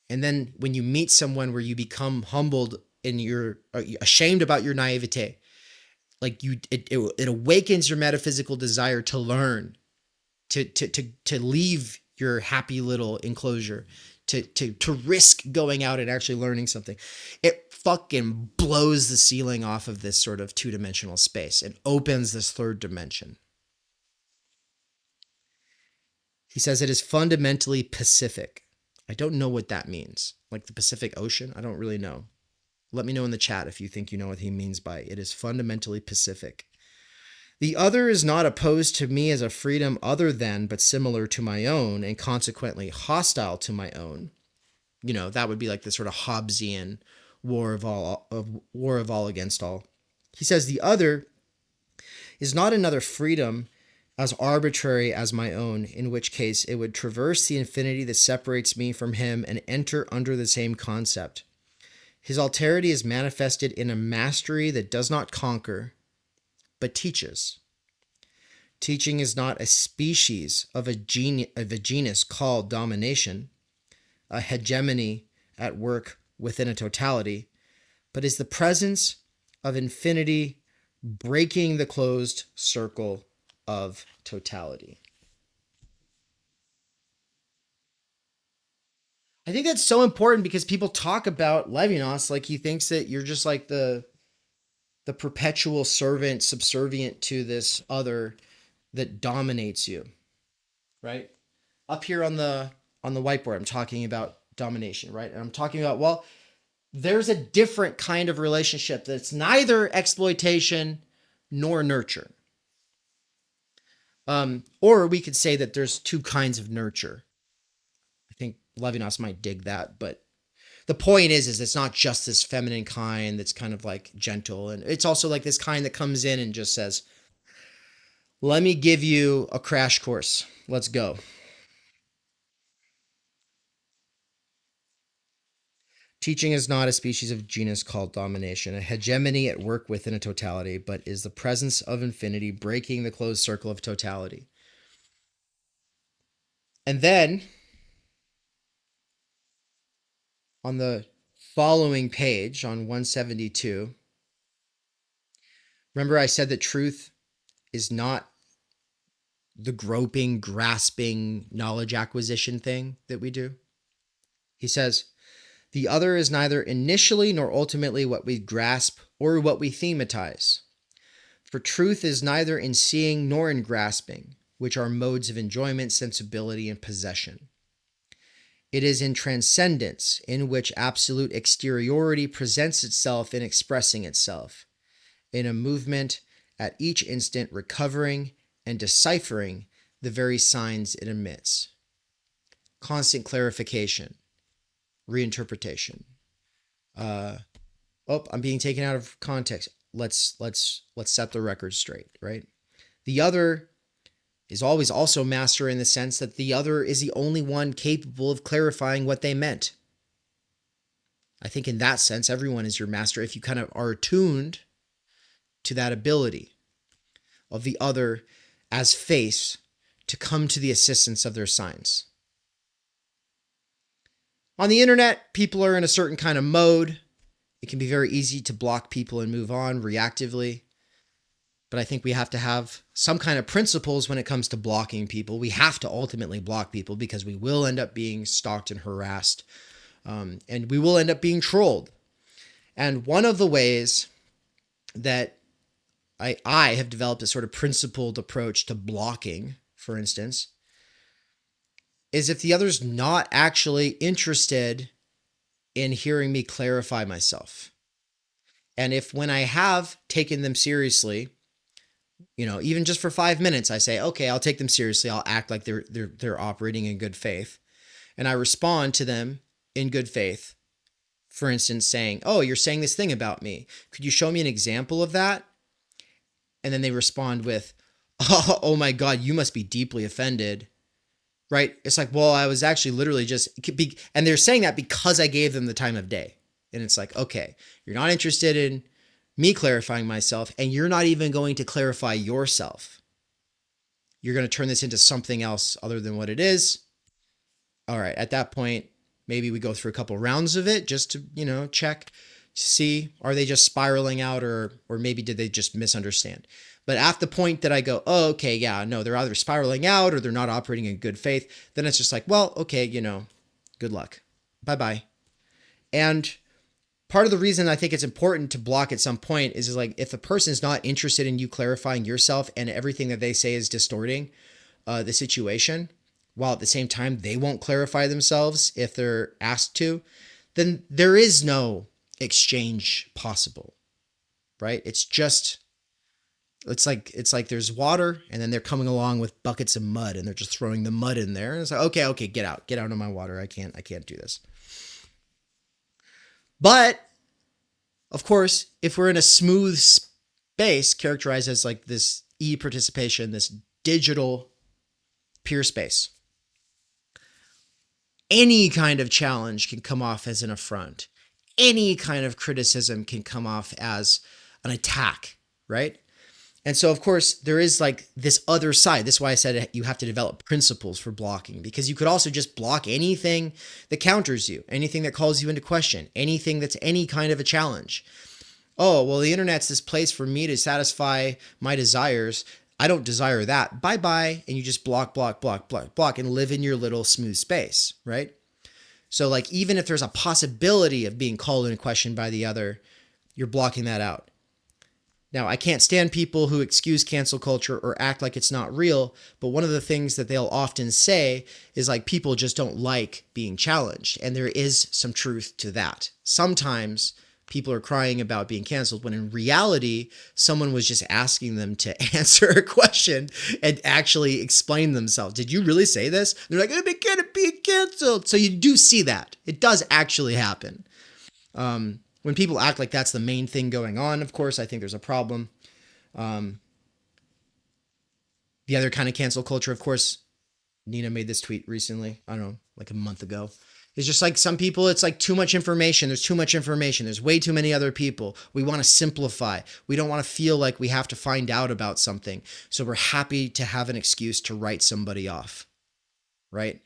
And then when you meet someone where you become humbled and you're ashamed about your naivete, like it awakens your metaphysical desire to learn, to leave your happy little enclosure, to risk going out and actually learning something. It fucking blows the ceiling off of this sort of two-dimensional space and opens this third dimension. He says it is fundamentally pacific. I don't know what that means. Like the Pacific Ocean? I don't really know. Let me know in the chat if you think you know what he means by it is fundamentally Pacific. The other is not opposed to me as a freedom other than, but similar to my own, and consequently hostile to my own. You know, that would be like the sort of Hobbesian war of all against all. He says the other is not another freedom as arbitrary as my own, in which case it would traverse the infinity that separates me from him and enter under the same concept. His alterity is manifested in a mastery that does not conquer, but teaches. Teaching is not a species of a genus called domination, a hegemony at work within a totality, but is the presence of infinity breaking the closed circle of totality. I think that's so important because people talk about Levinas like he thinks that you're just like the perpetual servant subservient to this other that dominates you, right? Up here on the whiteboard, I'm talking about domination, right? And I'm talking about, well, there's a different kind of relationship that's neither exploitation nor nurture. Or we could say that there's two kinds of nurture. I think Levinas might dig that, but the point is it's not just this feminine kind that's kind of like gentle, and it's also like this kind that comes in and just says, let me give you a crash course. Let's go. Teaching is not a species of genus called domination, a hegemony at work within a totality, but is the presence of infinity breaking the closed circle of totality. And then, on the following page, on 172, remember I said that truth is not the groping, grasping, knowledge acquisition thing that we do? He says, the other is neither initially nor ultimately what we grasp or what we thematize. For truth is neither in seeing nor in grasping, which are modes of enjoyment, sensibility, and possession. It is in transcendence, in which absolute exteriority presents itself in expressing itself, in a movement at each instant recovering and deciphering the very signs it emits. Constant clarification. Reinterpretation. I'm being taken out of context. Let's set the record straight, right? The other is always also master in the sense that the other is the only one capable of clarifying what they meant. I think in that sense, everyone is your master if you kind of are attuned to that ability of the other as face to come to the assistance of their signs. On the internet, people are in a certain kind of mode. It can be very easy to block people and move on reactively. But I think we have to have some kind of principles when it comes to blocking people. We have to ultimately block people because we will end up being stalked and harassed. And we will end up being trolled. And one of the ways that I have developed a sort of principled approach to blocking, for instance, is if the other's not actually interested in hearing me clarify myself. And if when I have taken them seriously, even just for 5 minutes, I say, okay, I'll take them seriously. I'll act like they're operating in good faith. And I respond to them in good faith. For instance, saying, oh, you're saying this thing about me. Could you show me an example of that? And then they respond with, oh my God, you must be deeply offended. Right? It's like, well, I was actually literally and they're saying that because I gave them the time of day. And it's like, okay, you're not interested in me clarifying myself, and you're not even going to clarify yourself. You're going to turn this into something else other than what it is. All right. At that point, maybe we go through a couple rounds of it just to, check, see, are they just spiraling out or maybe did they just misunderstand? But at the point that I go, oh, okay, yeah, no, they're either spiraling out or they're not operating in good faith, then it's just like, well, okay, good luck. Bye-bye. And part of the reason I think it's important to block at some point is like, if a person is not interested in you clarifying yourself and everything that they say is distorting the situation, while at the same time they won't clarify themselves if they're asked to, then there is no exchange possible, right? It's like there's water and then they're coming along with buckets of mud and they're just throwing the mud in there. And it's like, okay, get out of my water. I can't do this. But of course, if we're in a smooth space characterized as like this e-participation, this digital peer space, any kind of challenge can come off as an affront. Any kind of criticism can come off as an attack, right? And so, of course, there is like this other side. This is why I said you have to develop principles for blocking, because you could also just block anything that counters you, anything that calls you into question, anything that's any kind of a challenge. Oh, well, the internet's this place for me to satisfy my desires. I don't desire that. Bye-bye. And you just block, and live in your little smooth space, right? So like, even if there's a possibility of being called into question by the other, you're blocking that out. Now, I can't stand people who excuse cancel culture or act like it's not real, but one of the things that they'll often say is like, people just don't like being challenged. And there is some truth to that. Sometimes people are crying about being canceled when in reality, someone was just asking them to answer a question and actually explain themselves. Did you really say this? They're like, I'm gonna be canceled. So you do see that. It does actually happen. When people act like that's the main thing going on, of course, I think there's a problem. The other kind of cancel culture, of course, Nina made this tweet recently, I don't know, like a month ago. It's just like some people, it's like too much information. There's too much information. There's way too many other people. We want to simplify. We don't want to feel like we have to find out about something. So we're happy to have an excuse to write somebody off, right?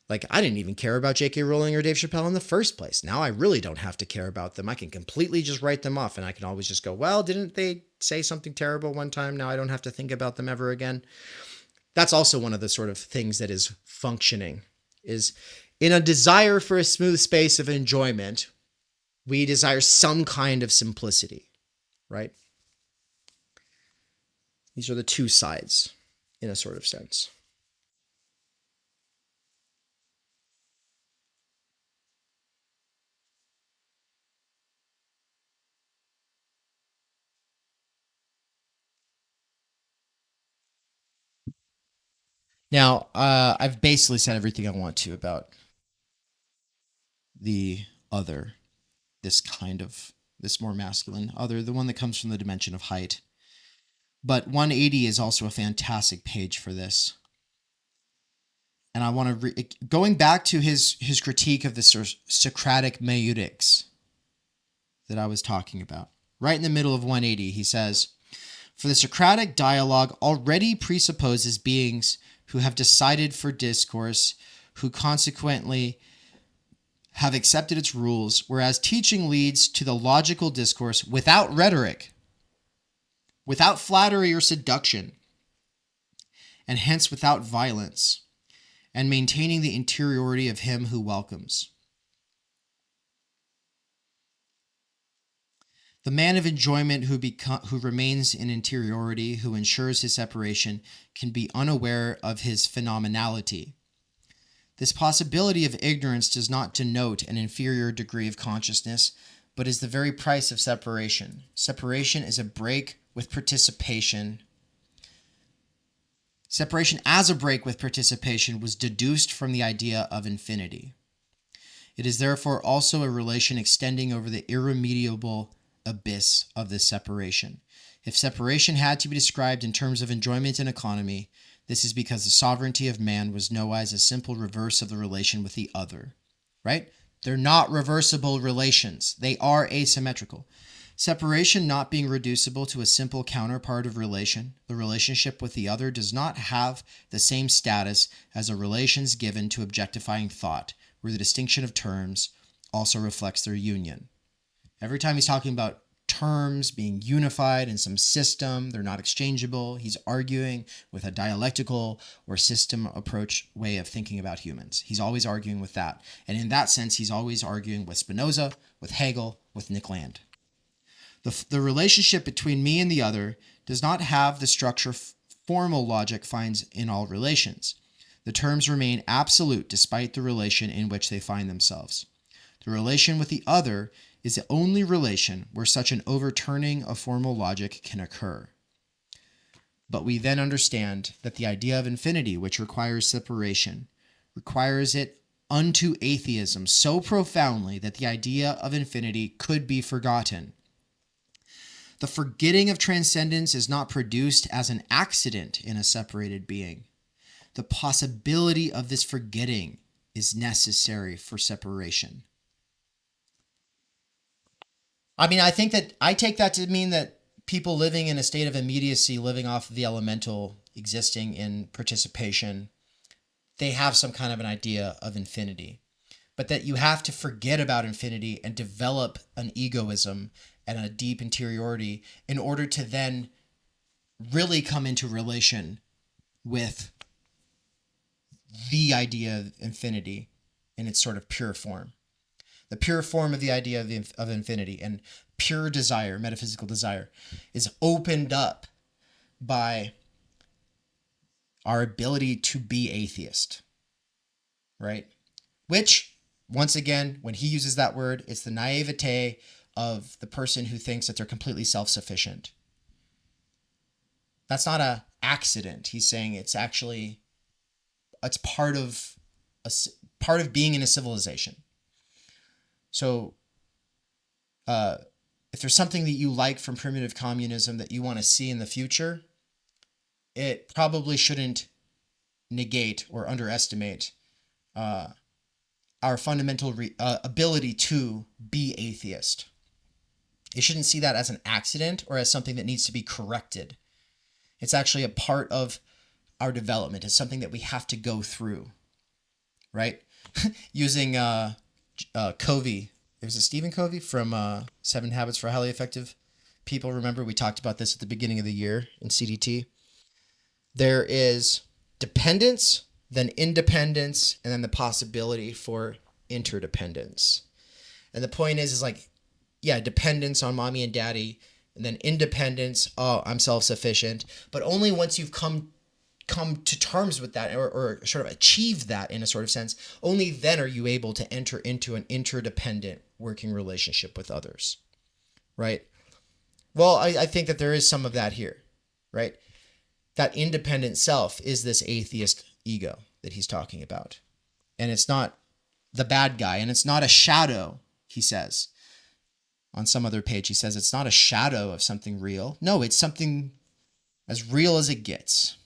Like, I didn't even care about J.K. Rowling or Dave Chappelle in the first place. Now I really don't have to care about them. I can completely just write them off, and I can always just go, well, didn't they say something terrible one time? Now I don't have to think about them ever again. That's also one of the sort of things that is functioning, is in a desire for a smooth space of enjoyment, we desire some kind of simplicity, right? These are the two sides in a sort of sense. Now, I've basically said everything I want to about the other, this more masculine other, the one that comes from the dimension of height. But 180 is also a fantastic page for this. And I want to, going back to his critique of the Socratic meutics that I was talking about, right in the middle of 180, he says, for the Socratic dialogue already presupposes beings who have decided for discourse, who consequently have accepted its rules, whereas teaching leads to the logical discourse without rhetoric, without flattery or seduction, and hence without violence, and maintaining the interiority of him who welcomes. The man of enjoyment who remains in interiority, who ensures his separation, can be unaware of his phenomenality. This possibility of ignorance does not denote an inferior degree of consciousness, but is the very price of separation. Separation is a break with participation. Separation as a break with participation was deduced from the idea of infinity. It is therefore also a relation extending over the irremediable abyss of this separation. If separation had to be described in terms of enjoyment and economy, this is because the sovereignty of man was nowise a simple reverse of the relation with the other, right? They're not reversible relations. They are asymmetrical. Separation not being reducible to a simple counterpart of relation, the relationship with the other does not have the same status as the relations given to objectifying thought, where the distinction of terms also reflects their union. Every time he's talking about terms being unified in some system, they're not exchangeable, he's arguing with a dialectical or system approach way of thinking about humans. He's always arguing with that. And in that sense, he's always arguing with Spinoza, with Hegel, with Nick Land. The relationship between me and the other does not have the structure formal logic finds in all relations. The terms remain absolute despite the relation in which they find themselves. The relation with the other is the only relation where such an overturning of formal logic can occur. But we then understand that the idea of infinity, which requires separation, requires it unto atheism so profoundly that the idea of infinity could be forgotten. The forgetting of transcendence is not produced as an accident in a separated being. The possibility of this forgetting is necessary for separation. I mean, I take that to mean that people living in a state of immediacy, living off of the elemental, existing in participation, they have some kind of an idea of infinity. But that you have to forget about infinity and develop an egoism and a deep interiority in order to then really come into relation with the idea of infinity in its sort of pure form. The pure form of the idea of infinity and pure desire, metaphysical desire, is opened up by our ability to be atheist, right? Which, once again, when he uses that word, it's the naivete of the person who thinks that they're completely self-sufficient. That's not an accident. He's saying it's part of being in a civilization. So if there's something that you like from primitive communism that you want to see in the future, it probably shouldn't negate or underestimate our fundamental ability to be atheist. It shouldn't see that as an accident or as something that needs to be corrected. It's actually a part of our development. It's something that we have to go through, right? Using Covey. There's a Stephen Covey from 7 Habits for Highly Effective People. Remember, we talked about this at the beginning of the year in CDT. There is dependence, then independence, and then the possibility for interdependence. And the point is like, yeah, dependence on mommy and daddy, and then independence, oh, I'm self-sufficient. But only once you've come to terms with that or sort of achieve that in a sort of sense, only then are you able to enter into an interdependent working relationship with others, right? Well, I think that there is some of that here, right? That independent self is this atheist ego that he's talking about. And it's not the bad guy, and it's not a shadow, he says. On some other page, he says it's not a shadow of something real. No, it's something as real as it gets.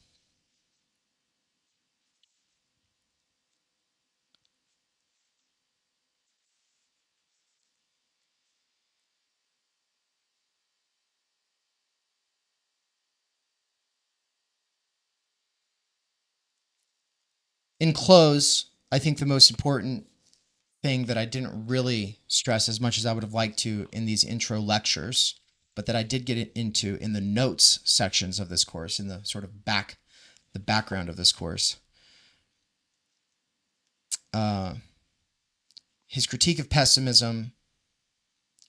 In close, I think the most important thing that I didn't really stress as much as I would have liked to in these intro lectures, but that I did get into in the notes sections of this course, in the sort of the background of this course. His critique of pessimism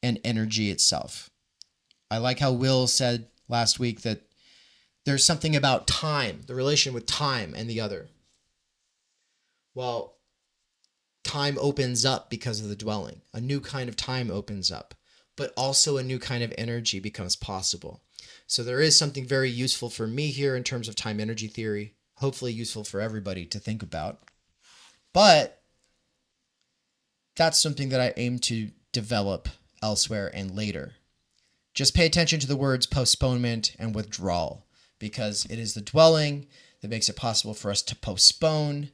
and energy itself. I like how Will said last week that there's something about time, the relation with time and the other. Well, time opens up because of the dwelling. A new kind of time opens up, but also a new kind of energy becomes possible. So there is something very useful for me here in terms of time energy theory, hopefully useful for everybody to think about. But that's something that I aim to develop elsewhere and later. Just pay attention to the words postponement and withdrawal, because it is the dwelling that makes it possible for us to postpone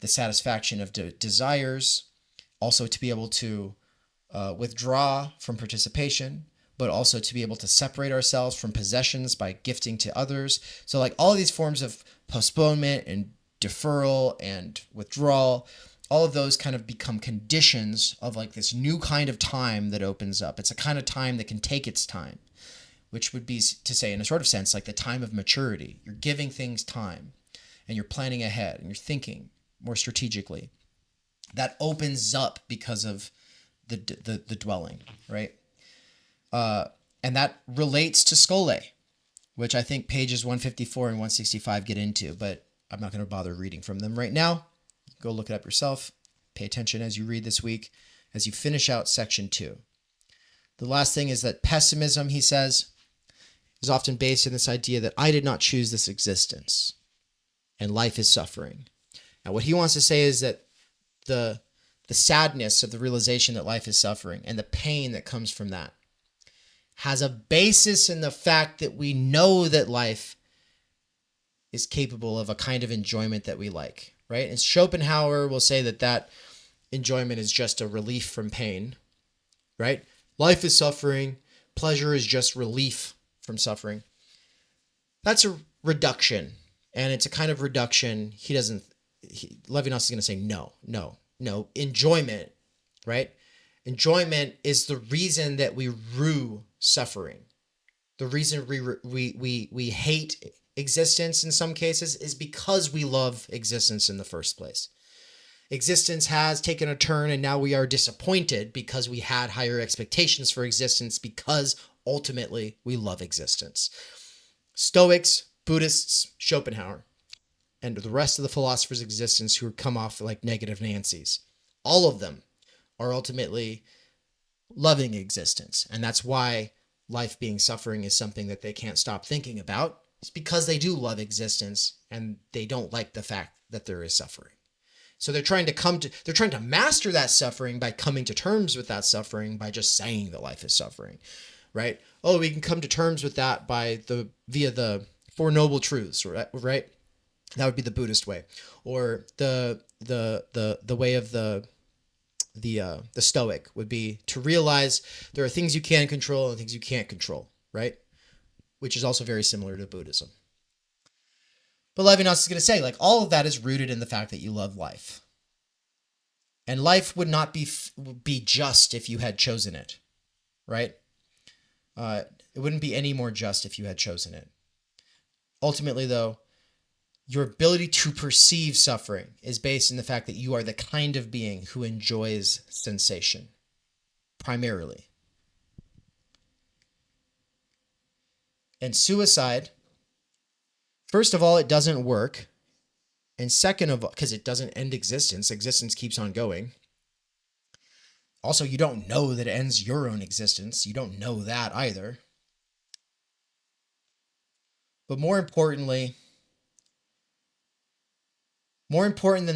the satisfaction of desires, also to be able to withdraw from participation, but also to be able to separate ourselves from possessions by gifting to others. So like all of these forms of postponement and deferral and withdrawal, all of those kind of become conditions of like this new kind of time that opens up. It's a kind of time that can take its time, which would be to say, in a sort of sense, like the time of maturity. You're giving things time and you're planning ahead and you're thinking more strategically. That opens up because of the dwelling, right? And that relates to Skole, which I think pages 154 and 165 get into. But I'm not going to bother reading from them right now. Go look it up yourself. Pay attention as you read this week, as you finish out section 2. The last thing is that pessimism, he says, is often based in this idea that I did not choose this existence and life is suffering. Now, what he wants to say is that the sadness of the realization that life is suffering and the pain that comes from that has a basis in the fact that we know that life is capable of a kind of enjoyment that we like, right? And Schopenhauer will say that that enjoyment is just a relief from pain, right? Life is suffering. Pleasure is just relief from suffering. That's a reduction, and it's a kind of reduction. Levinas is going to say no. Enjoyment, right? Enjoyment is the reason that we rue suffering. The reason we hate existence in some cases is because we love existence in the first place. Existence has taken a turn, and now we are disappointed because we had higher expectations for existence because ultimately we love existence. Stoics, Buddhists, Schopenhauer, and the rest of the philosophers of existence who come off like negative Nancys, all of them are ultimately loving existence. And that's why life being suffering is something that they can't stop thinking about. It's because they do love existence and they don't like the fact that there is suffering. So they're trying to master that suffering by coming to terms with that suffering by just saying that life is suffering, right? Oh, we can come to terms with that via the Four Noble Truths, right? That would be the Buddhist way, or the way of the Stoic would be to realize there are things you can control and things you can't control, right? Which is also very similar to Buddhism. But Levinas is going to say, like, all of that is rooted in the fact that you love life. And life would not be just if you had chosen it, right? It wouldn't be any more just if you had chosen it. Ultimately, though, your ability to perceive suffering is based in the fact that you are the kind of being who enjoys sensation, primarily. And suicide, first of all, it doesn't work. And second of all, because it doesn't end existence, existence keeps on going. Also, you don't know that it ends your own existence. You don't know that either. But more important than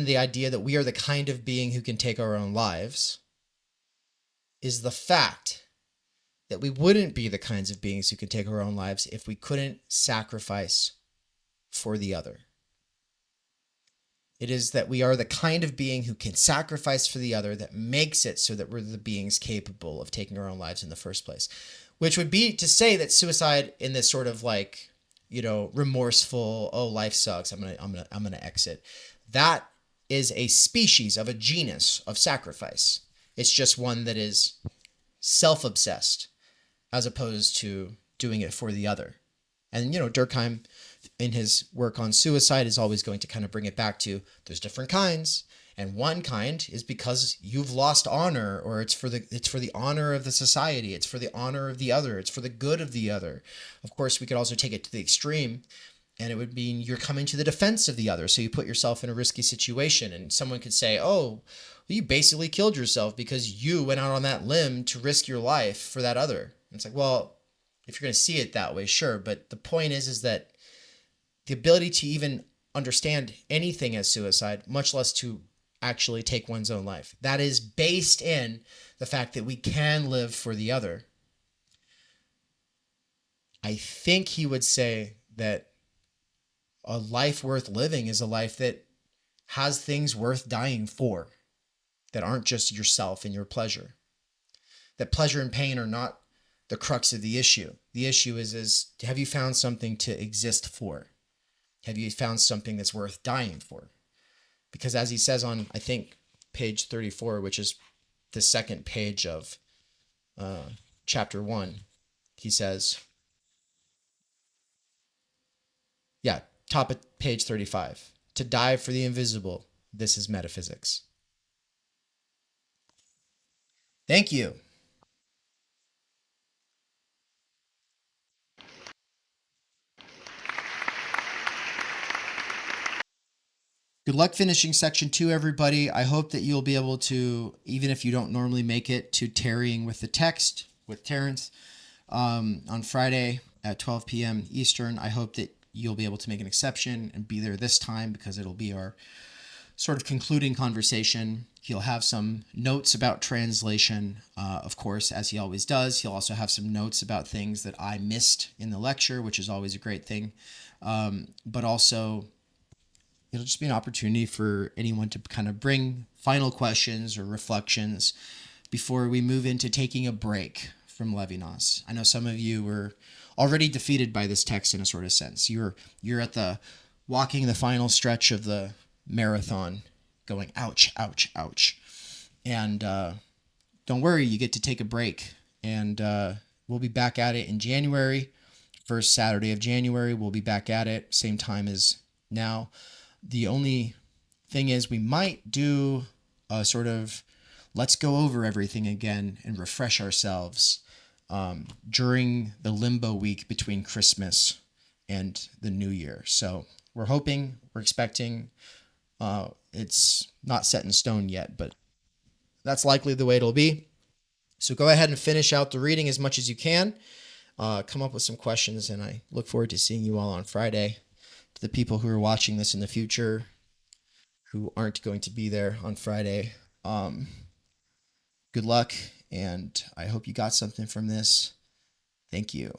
the idea that we are the kind of being who can take our own lives is the fact that we wouldn't be the kinds of beings who could take our own lives if we couldn't sacrifice for the other. It is that we are the kind of being who can sacrifice for the other that makes it so that we're the beings capable of taking our own lives in the first place. Which would be to say that suicide in this sort of like, remorseful, oh, life sucks, I'm gonna exit. That is a species of a genus of sacrifice. It's just one that is self-obsessed as opposed to doing it for the other. And, Durkheim, in his work on suicide, is always going to kind of bring it back to there's different kinds. And one kind is because you've lost honor, or it's for the honor of the society. It's for the honor of the other. It's for the good of the other. Of course, we could also take it to the extreme, and it would mean you're coming to the defense of the other. So you put yourself in a risky situation, and someone could say, oh, well, you basically killed yourself because you went out on that limb to risk your life for that other. And it's like, well, if you're going to see it that way, sure. But the point is that the ability to even understand anything as suicide, much less to actually take one's own life, that is based in the fact that we can live for the other. I think he would say that a life worth living is a life that has things worth dying for, that aren't just yourself and your pleasure. That pleasure and pain are not the crux of the issue. The issue is have you found something to exist for? Have you found something that's worth dying for? Because as he says on, I think, page 34, which is the second page of chapter 1, he says, top of page 35, to die for the invisible, this is metaphysics. Thank you. Good luck finishing section 2, everybody. I hope that you'll be able to, even if you don't normally make it to tarrying with the text with Terrence on Friday at 12 p.m. Eastern, I hope that you'll be able to make an exception and be there this time, because it'll be our sort of concluding conversation. He'll have some notes about translation, of course, as he always does. He'll also have some notes about things that I missed in the lecture, which is always a great thing. But also, it'll just be an opportunity for anyone to kind of bring final questions or reflections before we move into taking a break from Levinas. I know some of you were already defeated by this text in a sort of sense. You're at the walking the final stretch of the marathon, going ouch, ouch, ouch. And don't worry, you get to take a break. And we'll be back at it in January. First Saturday of January, we'll be back at it, same time as now. The only thing is, we might do a sort of let's go over everything again and refresh ourselves during the limbo week between Christmas and the New Year. So we're hoping, we're expecting, it's not set in stone yet, but that's likely the way it'll be. So go ahead and finish out the reading as much as you can. Come up with some questions, and I look forward to seeing you all on Friday. To the people who are watching this in the future who aren't going to be there on Friday, good luck, and I hope you got something from this. Thank you.